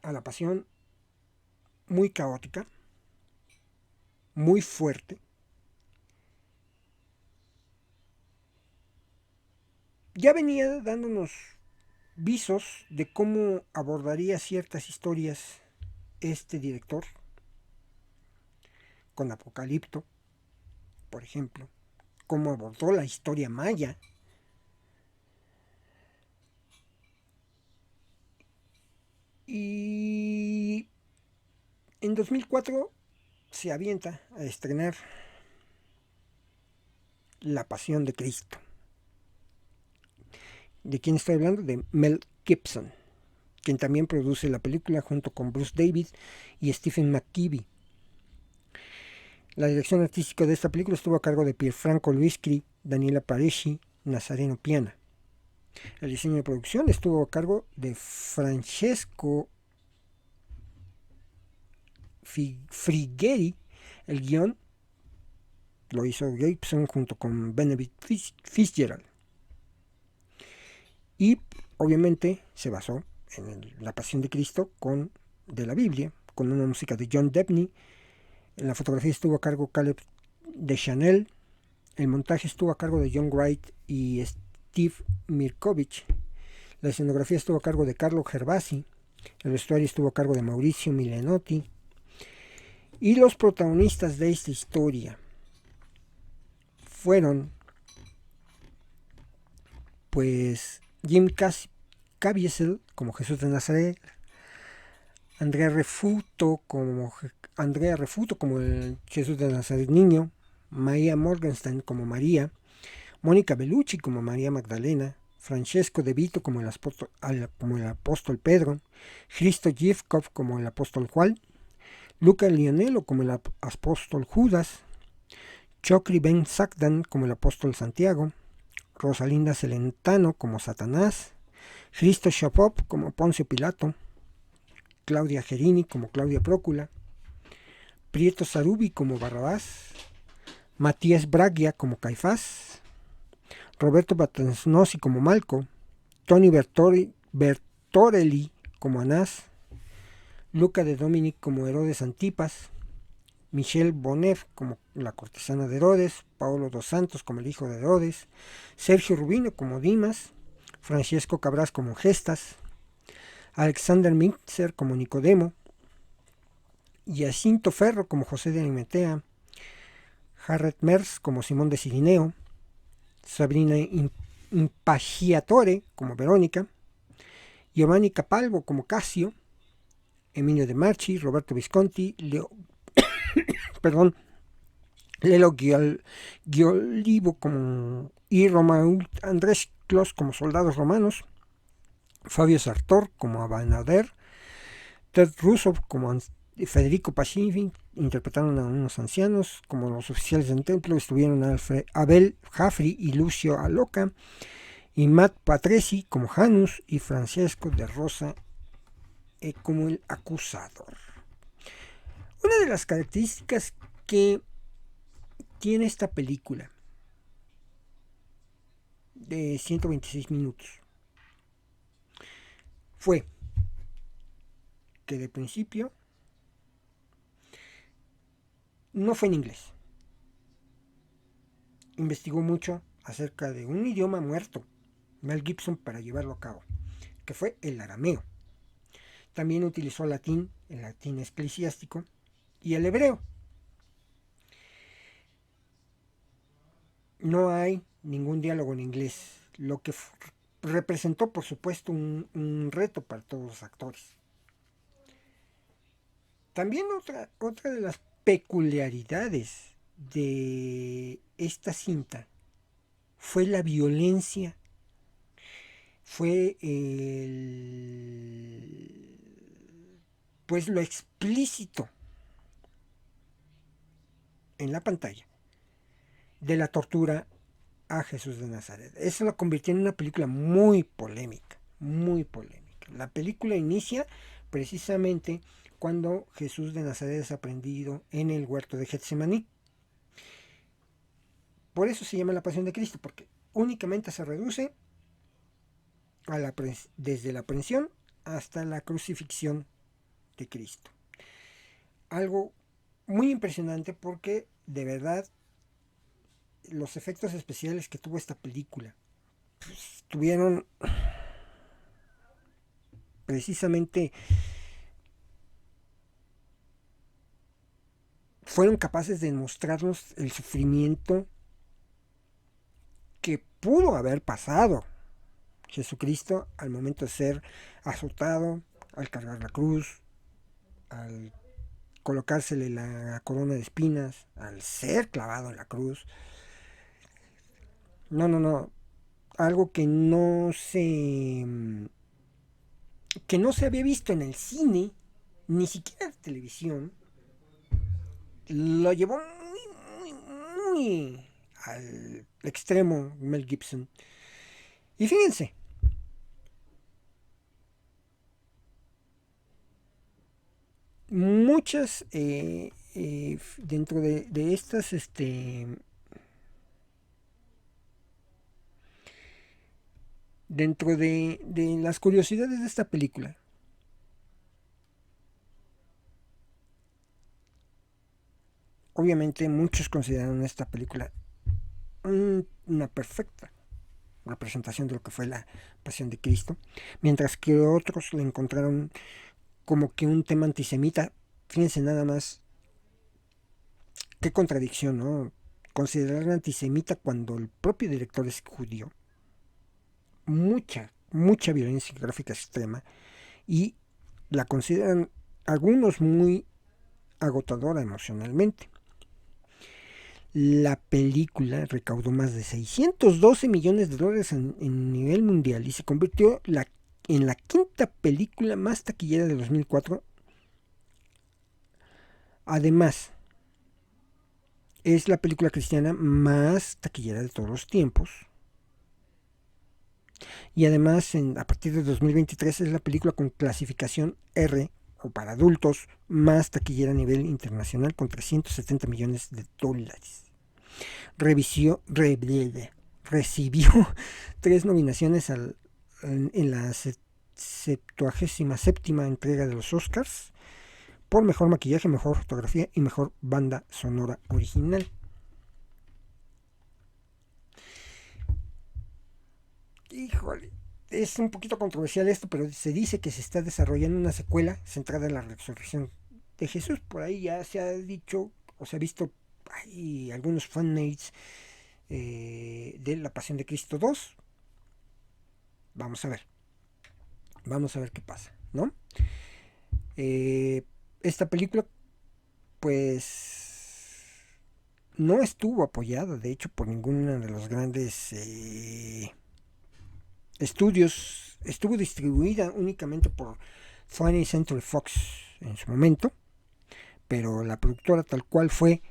a la pasión muy caótica, muy fuerte. Ya venía dándonos visos de cómo abordaría ciertas historias este director, con Apocalipto, por ejemplo, cómo abordó la historia maya. Y en 2004 se avienta a estrenar La Pasión de Cristo. ¿De quién estoy hablando? De Mel Gibson, quien también produce la película junto con Bruce David y Stephen McKeeby. La dirección artística de esta película estuvo a cargo de Pierfranco Luiscri, Daniela Paresci, Nazareno Piana. El diseño de producción estuvo a cargo de Francesco Friggeri. El guión lo hizo Gibson junto con Benedict Fitzgerald. Y obviamente se basó en La Pasión de Cristo de la Biblia, con una música de John Debney. En la fotografía estuvo a cargo Caleb Deschanel. El montaje estuvo a cargo de John Wright y Steve Mirkovich. La escenografía estuvo a cargo de Carlo Gervasi. El vestuario estuvo a cargo de Mauricio Milenotti. Y los protagonistas de esta historia fueron, pues, Jim Caviezel como Jesús de Nazaret, Andrea Refuto como el Jesús de Nazaret niño, María Morgenstern como María, Mónica Bellucci como María Magdalena, Francesco De Vito como el apóstol Pedro, Christo Jivkov como el apóstol Juan, Luca Lionello como el apóstol Judas, Chokri Ben Sakdan como el apóstol Santiago, Rosalinda Celentano como Satanás, Christo Shapop como Poncio Pilato, Claudia Gerini como Claudia Prócula, Prieto Sarubi como Barrabás, Matías Braglia como Caifás, Roberto Batanzossi como Malco, Tony Bertorelli como Anás, Luca de Dominic como Herodes Antipas, Michelle Bonner como la cortesana de Herodes, Paolo dos Santos como el hijo de Herodes, Sergio Rubino como Dimas, Francesco Cabras como Gestas, Alexander Mintzer como Nicodemo, Jacinto Ferro como José de Arimatea, Harriet Mers como Simón de Cirineo, Sabrina Impagiatore como Verónica, Giovanni Capalvo como Casio, Emilio De Marchi, Roberto Visconti, Lelo Giolivo como y Romaul Andrés Clos como soldados romanos, Fabio Sartor como Abanader, Ted Russo como Federico Pacini interpretaron a unos ancianos. Como los oficiales del templo estuvieron Abel Jaffri y Lucio Aloca, y Matt Patresi como Janus y Francesco de Rosa como el acusador. Una de las características que tiene esta película de 126 minutos fue que de principio no fue en inglés. Investigó mucho acerca de un idioma muerto, Mel Gibson, para llevarlo a cabo, que fue el arameo. También utilizó el latín eclesiástico, y el hebreo. No hay ningún diálogo en inglés, lo que representó, por supuesto, un reto para todos los actores. También otra de las peculiaridades de esta cinta fue la violencia, fue pues lo explícito en la pantalla de la tortura a Jesús de Nazaret. Eso lo convirtió en una película muy polémica, muy polémica. La película inicia precisamente cuando Jesús de Nazaret es aprendido en el huerto de Getsemaní. Por eso se llama la Pasión de Cristo, porque únicamente se reduce desde la aprehensión hasta la crucifixión de Cristo. Algo muy impresionante, porque de verdad los efectos especiales que tuvo esta película pues, tuvieron precisamente, fueron capaces de mostrarnos el sufrimiento que pudo haber pasado Jesucristo al momento de ser azotado, al cargar la cruz, al colocársele la corona de espinas, al ser clavado en la cruz. No, algo que no se había visto en el cine, ni siquiera en televisión. Lo llevó muy al extremo Mel Gibson. Y fíjense, muchas dentro de estas dentro de las curiosidades de esta película, obviamente muchos consideran esta película una perfecta representación de lo que fue la Pasión de Cristo, mientras que otros le encontraron como que un tema antisemita. Fíjense nada más qué contradicción, ¿no? Considerar antisemita cuando el propio director es judío. Mucha violencia gráfica extrema, y la consideran algunos muy agotadora emocionalmente. La película recaudó más de 612 millones de dólares en nivel mundial y se convirtió en la quinta película más taquillera de 2004. Además, es la película cristiana más taquillera de todos los tiempos. Y además, a partir de 2023, es la película con clasificación R, o para adultos, más taquillera a nivel internacional, con 370 millones de dólares. Recibió 3 nominaciones en la 77ª entrega de los Oscars, por mejor maquillaje, mejor fotografía y mejor banda sonora original. Híjole, es un poquito controversial esto, pero se dice que se está desarrollando una secuela centrada en la resurrección de Jesús. Por ahí ya se ha dicho, o se ha visto, hay algunos fanmates de La Pasión de Cristo 2. Vamos a ver qué pasa, ¿no? Esta película pues no estuvo apoyada, de hecho, por ninguno de los grandes estudios. Estuvo distribuida únicamente por 20th Century Fox en su momento, pero la productora tal cual fue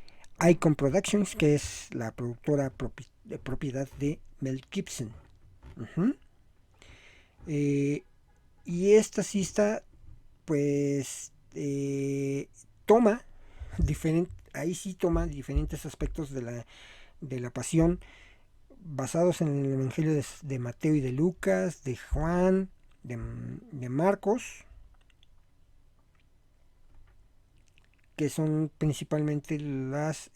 Icon Productions, que es la productora de propiedad de Mel Gibson. Y esta cista pues toma ahí sí toma diferentes aspectos de la pasión, basados en el Evangelio de Mateo y de Lucas, de Juan, de Marcos, que son principalmente los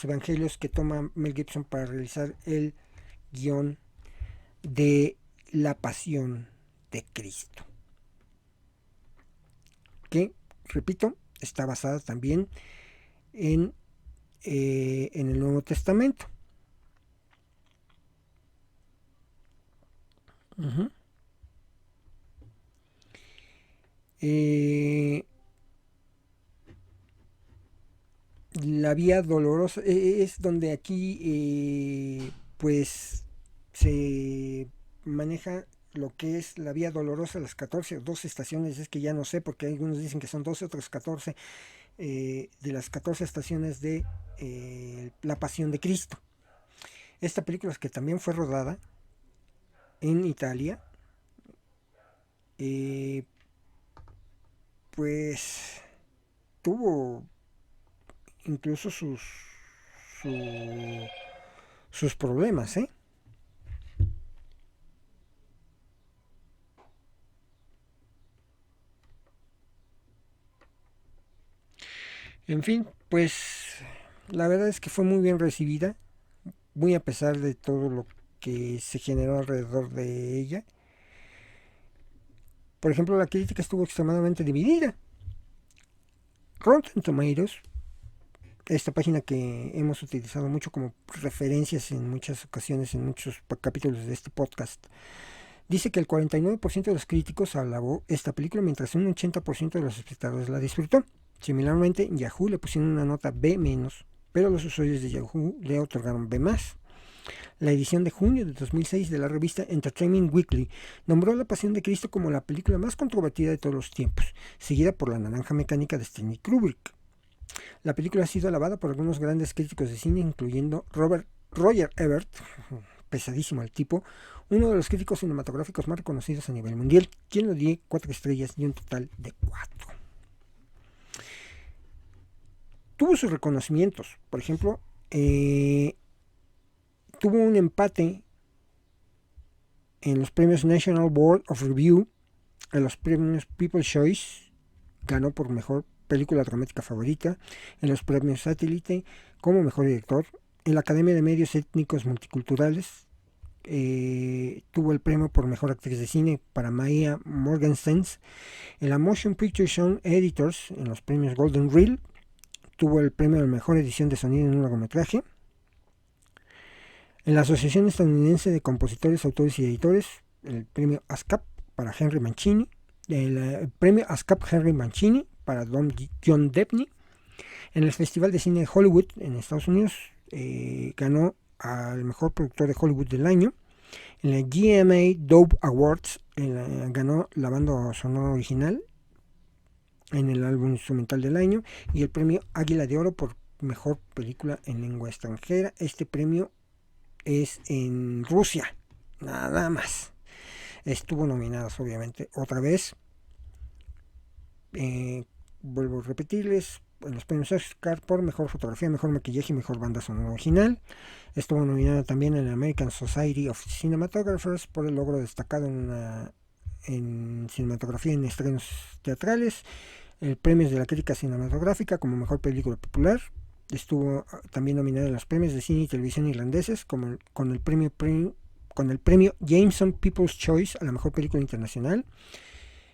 evangelios que toma Mel Gibson para realizar el guión de la pasión de Cristo, que, repito, está basada también en el Nuevo Testamento. Uh-huh. La vía dolorosa es donde aquí pues se maneja lo que es la vía dolorosa, las 14 o 12 estaciones, es que ya no sé, porque algunos dicen que son 12, otros 14, de las 14 estaciones de la Pasión de Cristo. Esta película es que también fue rodada en Italia, pues tuvo incluso sus problemas, ¿eh? En fin, pues la verdad es que fue muy bien recibida, muy a pesar de todo lo que se generó alrededor de ella. Por ejemplo, la crítica estuvo extremadamente dividida. Rotten Tomatoes, esta página que hemos utilizado mucho como referencias en muchas ocasiones, en muchos capítulos de este podcast, dice que el 49% de los críticos alabó esta película, mientras un 80% de los espectadores la disfrutó. Similarmente, en Yahoo le pusieron una nota B-, pero los usuarios de Yahoo le otorgaron B+. La edición de junio de 2006 de la revista Entertainment Weekly nombró La Pasión de Cristo como la película más controvertida de todos los tiempos, seguida por La Naranja Mecánica de Stanley Kubrick. La película ha sido alabada por algunos grandes críticos de cine, incluyendo Roger Ebert, pesadísimo el tipo, uno de los críticos cinematográficos más reconocidos a nivel mundial, quien le dio 4 estrellas y un total de 4. Tuvo sus reconocimientos, por ejemplo, tuvo un empate en los premios National Board of Review, en los premios People's Choice, ganó por mejor película dramática favorita, en los premios Satellite como mejor director, en la Academia de Medios Étnicos Multiculturales tuvo el premio por mejor actriz de cine para Maya Morgenstern, en la Motion Picture Show Editors, en los premios Golden Reel, tuvo el premio a la mejor edición de sonido en un largometraje. En la Asociación Estadounidense de Compositores, Autores y Editores, el premio ASCAP para Henry Mancini, el premio ASCAP Henry Mancini para John Debney. En el Festival de Cine de Hollywood en Estados Unidos ganó al mejor productor de Hollywood del año. En la GMA Dove Awards ganó la banda sonora original en el álbum instrumental del año y el premio Águila de Oro por mejor película en lengua extranjera. Este premio es en Rusia, nada más. Estuvo nominadas obviamente otra vez, vuelvo a repetirles, en los premios Oscar por mejor fotografía, mejor maquillaje y mejor banda sonora original. Estuvo nominada también en la American Society of Cinematographers por el logro destacado en cinematografía en estrenos teatrales. El premio de la crítica cinematográfica como mejor película popular. Estuvo también nominada en los premios de cine y televisión irlandeses con el premio Jameson People's Choice a la mejor película internacional.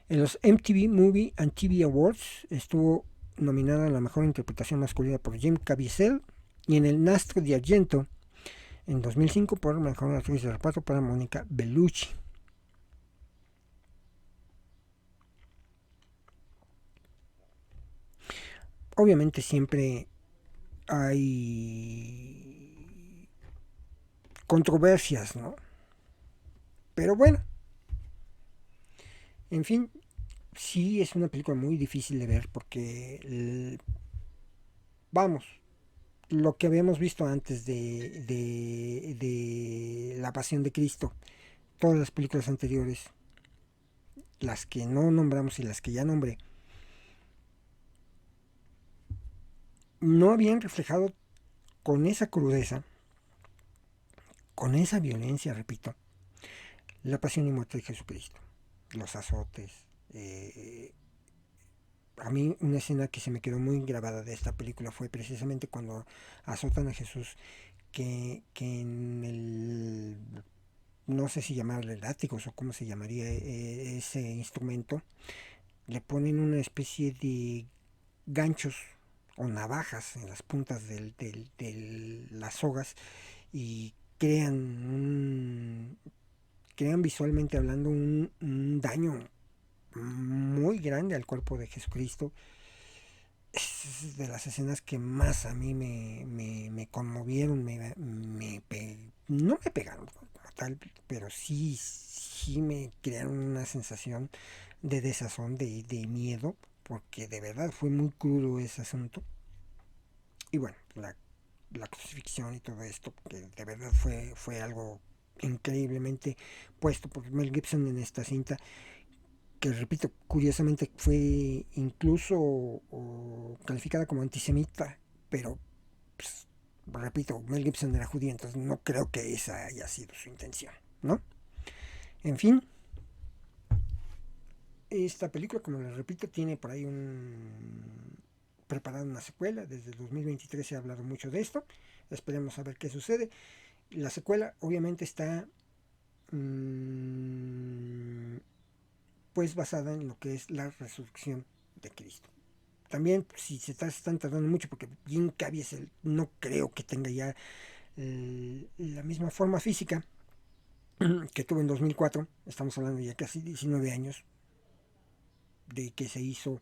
En los MTV Movie and TV Awards estuvo nominada a la mejor interpretación masculina por Jim Caviezel, y en el Nastro di Argento en 2005 por mejor actriz de reparto para Mónica Bellucci. Obviamente siempre hay controversias, ¿no? Pero bueno, en fin, sí es una película muy difícil de ver porque, vamos, lo que habíamos visto antes de La Pasión de Cristo, todas las películas anteriores, las que no nombramos y las que ya nombré, no habían reflejado con esa crudeza, con esa violencia, repito, la pasión y muerte de Jesucristo, los azotes. A mí una escena que se me quedó muy grabada de esta película fue precisamente cuando azotan a Jesús, que en el, no sé si llamarle látigos o cómo se llamaría ese instrumento, le ponen una especie de ganchos o navajas en las puntas de las sogas y crean visualmente hablando un daño muy grande al cuerpo de Jesucristo. Es de las escenas que más a mí me conmovieron, no me pegaron como tal, pero sí me crearon una sensación de desazón, de miedo, porque de verdad fue muy crudo ese asunto. Y bueno, la crucifixión y todo esto, que de verdad fue algo increíblemente puesto por Mel Gibson en esta cinta, que repito, curiosamente fue incluso calificada como antisemita, pero pues, repito, Mel Gibson era judío, entonces no creo que esa haya sido su intención, ¿no? En fin, esta película, como les repito, tiene por ahí preparada una secuela. Desde el 2023 se ha hablado mucho de esto. Esperemos a ver qué sucede. La secuela obviamente está pues basada en lo que es la resurrección de Cristo. También si se están tardando mucho, porque Jim Caviezel no creo que tenga ya la misma forma física que tuvo en 2004. Estamos hablando ya casi 19 años de que se hizo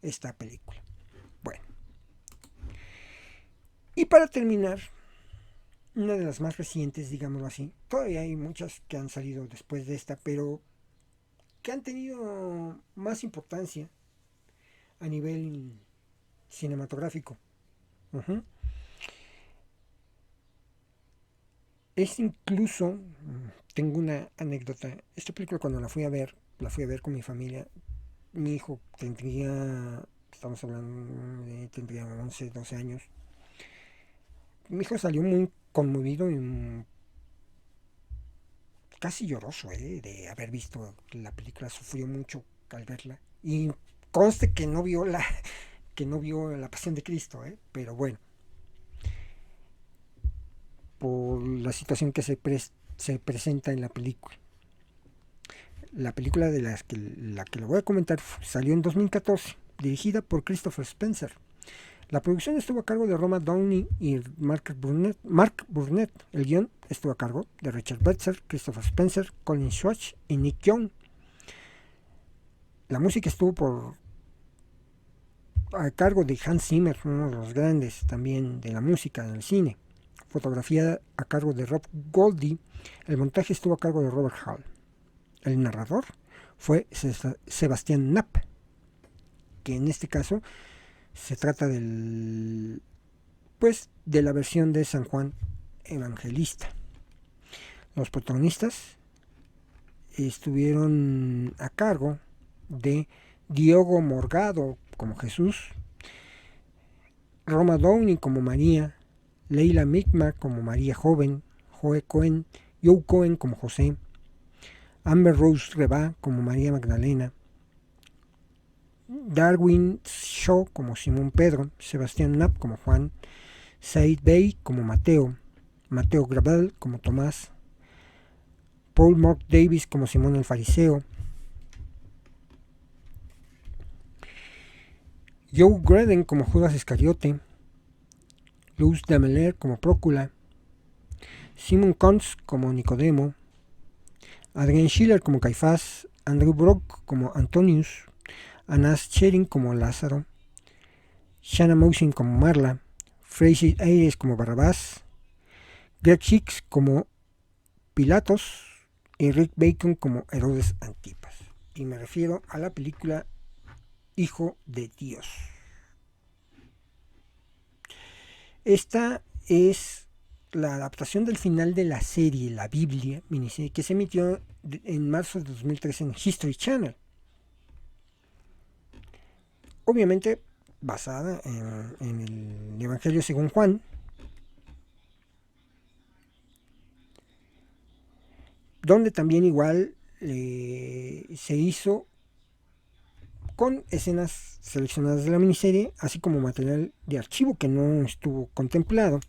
esta película. Bueno, y para terminar, una de las más recientes, digámoslo así, todavía hay muchas que han salido después de esta, pero que han tenido más importancia a nivel cinematográfico. Uh-huh. Es incluso, tengo una anécdota, esta película cuando la fui a ver con mi familia. Mi hijo estamos hablando tendría 11, 12 años. Mi hijo salió muy conmovido y casi lloroso de haber visto la película. Sufrió mucho al verla. Y conste que no vio la Pasión de Cristo, pero bueno, por la situación que se presenta en la película. La película de la que le voy a comentar salió en 2014, dirigida por Christopher Spencer. La producción estuvo a cargo de Roma Downey y Mark Burnett. El guión estuvo a cargo de Richard Betzer, Christopher Spencer, Colin Schwartz y Nick Young. La música estuvo a cargo de Hans Zimmer, uno de los grandes también de la música en el cine. Fotografía a cargo de Rob Goldie. El montaje estuvo a cargo de Robert Hall. El narrador fue Sebastián Knapp, que en este caso se trata de la versión de San Juan Evangelista. Los protagonistas estuvieron a cargo de Diogo Morgado como Jesús, Roma Downey como María, Leila Mi'kmaq como María Joven, Joe Cohen como José, Amber Rose Reba como María Magdalena, Darwin Shaw como Simón Pedro, Sebastián Knapp como Juan, Said Bey como Mateo Gravel como Tomás, Paul Mark Davis como Simón el Fariseo, Joe Graden como Judas Iscariote, Luz Dameler como Prócula, Simon Kuntz como Nicodemo, Adrian Schiller como Caifás, Andrew Brock como Antonius, Anas Chering como Lázaro, Shanna Mosin como Marla, Fraser Ayres como Barrabás, Greg Hicks como Pilatos y Rick Bacon como Herodes Antipas. Y me refiero a la película Hijo de Dios. Esta es la adaptación del final de la serie La Biblia, miniserie, que se emitió en marzo de 2013 en History Channel. Obviamente basada en el Evangelio según Juan, donde también igual se hizo con escenas seleccionadas de la miniserie, así como material de archivo que no estuvo contemplado.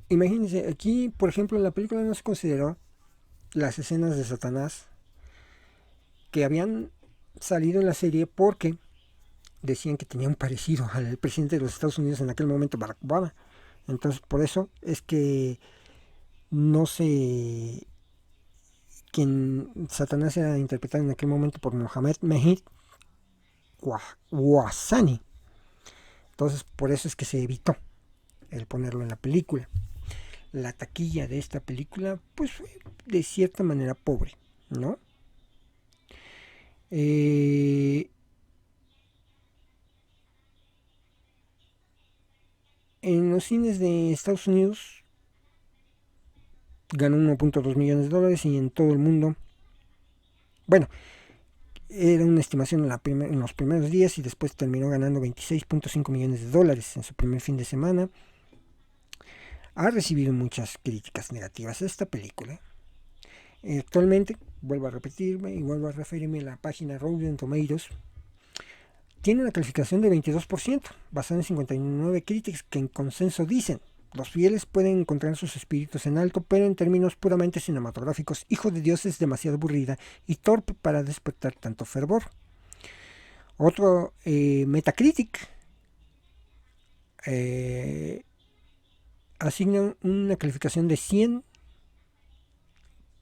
Imagínense, aquí por ejemplo en la película no se consideró las escenas de Satanás que habían salido en la serie porque decían que tenía un parecido al presidente de los Estados Unidos en aquel momento, Barack Obama. Entonces por eso es que no sé, quien Satanás era interpretado en aquel momento por Mohamed Mehdi Ouazzani. Entonces por eso es que se evitó el ponerlo en la película. La taquilla de esta película pues fue de cierta manera pobre, ¿no? En los cines de Estados Unidos ganó 1.2 millones de dólares y en todo el mundo, bueno, era una estimación en los primeros días y después terminó ganando 26.5 millones de dólares en su primer fin de semana. Ha recibido muchas críticas negativas a esta película. Actualmente, vuelvo a repetirme y vuelvo a referirme a la página Rotten Tomatoes, tiene una calificación de 22%, basada en 59 críticas que en consenso dicen: los fieles pueden encontrar sus espíritus en alto, pero en términos puramente cinematográficos, Hijo de Dios es demasiado aburrida y torpe para despertar tanto fervor. Otro Metacritic asigna una calificación de 100,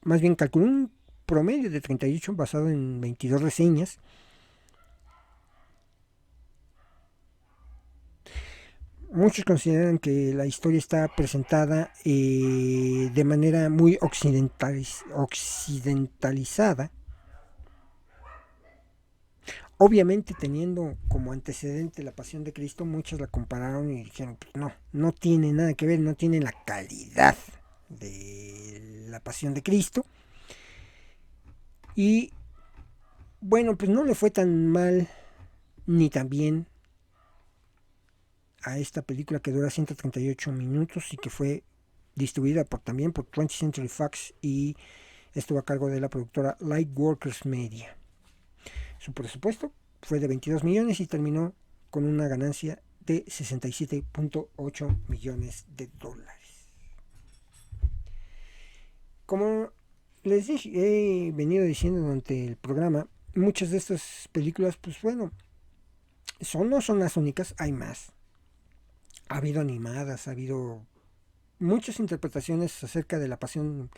más bien calculó un promedio de 38 basado en 22 reseñas. Muchos consideran que la historia está presentada de manera muy occidentalizada, obviamente teniendo como antecedente la Pasión de Cristo. Muchos la compararon y dijeron, pues no tiene nada que ver, no tiene la calidad de la Pasión de Cristo. Y bueno, pues no le fue tan mal ni tan bien a esta película, que dura 138 minutos y que fue distribuida también por 20th Century Fox y estuvo a cargo de la productora Lightworkers Media. Su presupuesto fue de 22 millones y terminó con una ganancia de 67.8 millones de dólares. Como les dije, he venido diciendo durante el programa, muchas de estas películas, pues bueno, no son las únicas, hay más. Ha habido animadas, ha habido muchas interpretaciones acerca de la pasión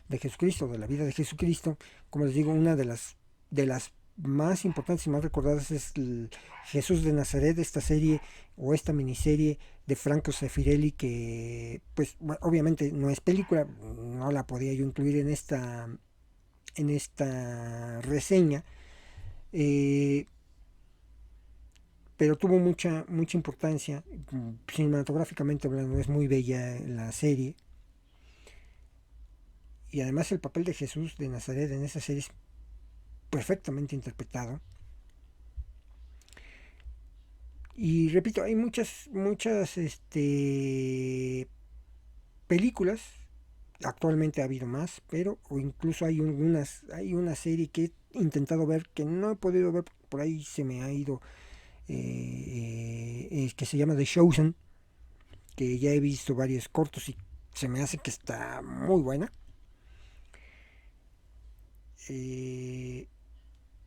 de Jesucristo, de la vida de Jesucristo. Como les digo, una de las más importantes y más recordadas es Jesús de Nazaret, esta serie o esta miniserie de Franco Zeffirelli, que pues bueno, obviamente no es película, no la podía yo incluir en esta reseña, pero tuvo mucha importancia cinematográficamente hablando. Es muy bella la serie y además el papel de Jesús de Nazaret en esa serie es perfectamente interpretado. Y repito, hay muchas películas. Actualmente ha habido más, pero o incluso hay una serie que he intentado ver, que no he podido ver, por ahí se me ha ido, que se llama The Chosen, que ya he visto varios cortos y se me hace que está muy buena.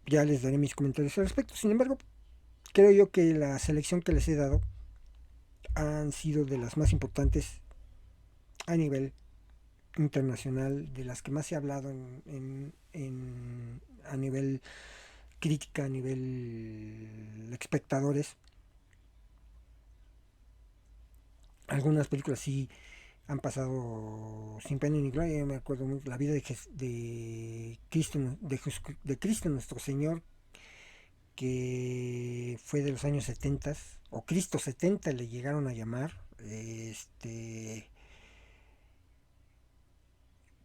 Ya les daré mis comentarios al respecto. Sin embargo, creo yo que la selección que les he dado han sido de las más importantes a nivel internacional, de las que más se ha hablado a nivel crítica, a nivel espectadores. Algunas películas sí han pasado sin pena ni gloria. Yo me acuerdo mucho la vida de Cristo, de Cristo nuestro Señor, que fue de los años 70, o Cristo 70 le llegaron a llamar.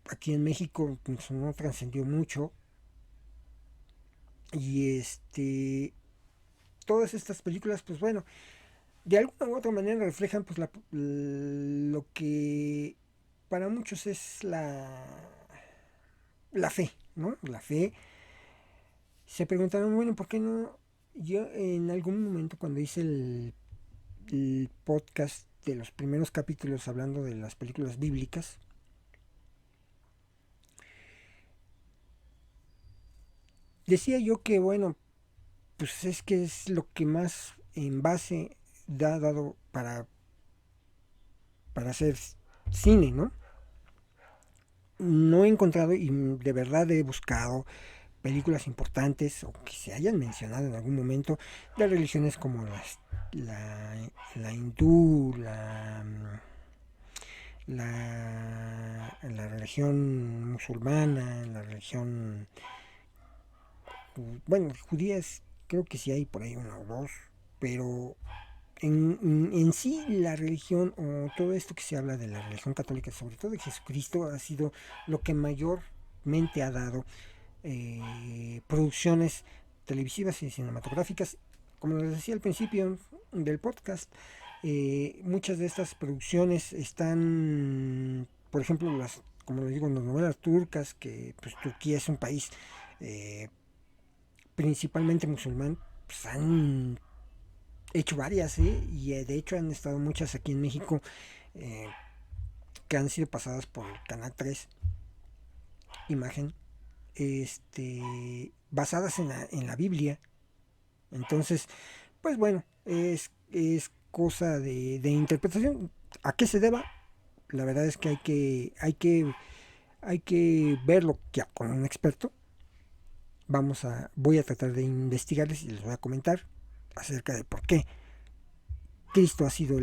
aquí en México pues, no trascendió mucho. Y todas estas películas, pues bueno, de alguna u otra manera reflejan pues lo que para muchos es la fe, ¿no? La fe. Se preguntaron, bueno, ¿por qué no? Yo en algún momento cuando hice el podcast de los primeros capítulos hablando de las películas bíblicas, decía yo que, bueno, pues es que es lo que más en base ha dado para hacer cine, ¿no? No he encontrado y de verdad he buscado películas importantes o que se hayan mencionado en algún momento de religiones como la hindú, la religión musulmana, la religión, bueno, judías, creo que sí hay por ahí una o dos, pero en sí la religión o todo esto que se habla de la religión católica, sobre todo de Jesucristo, ha sido lo que mayormente ha dado producciones televisivas y cinematográficas. Como les decía al principio del podcast, muchas de estas producciones están, por ejemplo, como les digo, las novelas turcas, que pues Turquía es un país eh, principalmente musulmán, pues han hecho varias, y de hecho han estado muchas aquí en México, eh, que han sido pasadas por Canal 3 Imagen, basadas en la Biblia. Entonces, pues bueno, es cosa de interpretación. ¿A qué se deba? La verdad es que hay que verlo ya con un experto. Voy a tratar de investigarles y les voy a comentar acerca de por qué Cristo ha sido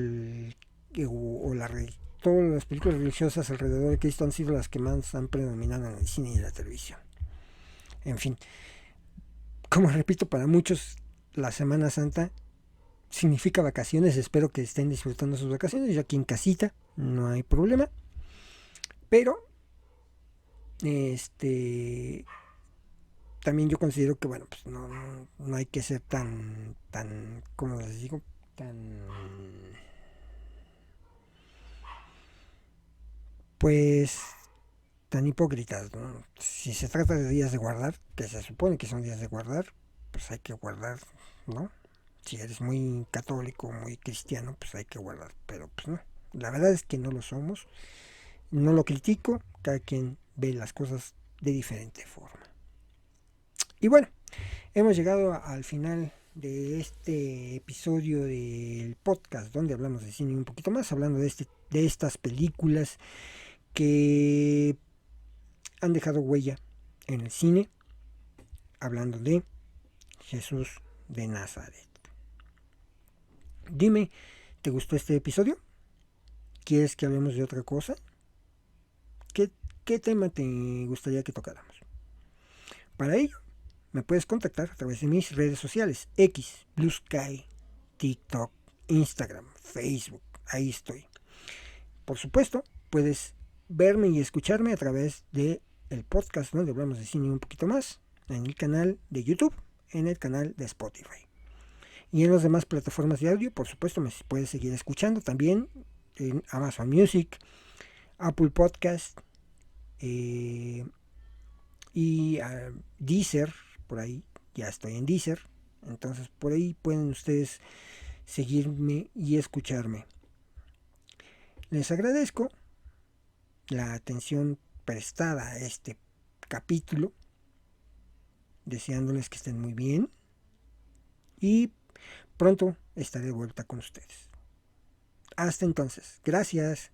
todas las películas religiosas alrededor de Cristo han sido las que más han predominado en el cine y en la televisión. En fin, como repito, para muchos la Semana Santa significa vacaciones. Espero que estén disfrutando sus vacaciones. Yo aquí en casita, no hay problema. Pero, también yo considero que, bueno, pues no hay que ser tan, como les digo, pues, tan hipócritas, ¿no? Si se trata de días de guardar, que se supone que son días de guardar, pues hay que guardar, ¿no? Si eres muy católico, muy cristiano, pues hay que guardar, pero pues no. La verdad es que no lo somos. No lo critico, cada quien ve las cosas de diferente forma. Y bueno, hemos llegado al final de este episodio del podcast donde hablamos de cine un poquito más, hablando de estas películas que han dejado huella en el cine, hablando de Jesús de Nazaret. Dime, ¿te gustó este episodio? ¿Quieres que hablemos de otra cosa? ¿Qué tema te gustaría que tocáramos? Para ello, me puedes contactar a través de mis redes sociales: X, Blue Sky, TikTok, Instagram, Facebook. Ahí estoy. Por supuesto, puedes verme y escucharme a través de el podcast donde hablamos de cine un poquito más, en el canal de YouTube, en el canal de Spotify. Y en las demás plataformas de audio, por supuesto, me puedes seguir escuchando también en Amazon Music, Apple Podcast, y Deezer. Por ahí ya estoy en Deezer. Entonces por ahí pueden ustedes seguirme y escucharme. Les agradezco la atención prestada a este capítulo, deseándoles que estén muy bien y pronto estaré de vuelta con ustedes. Hasta entonces, gracias.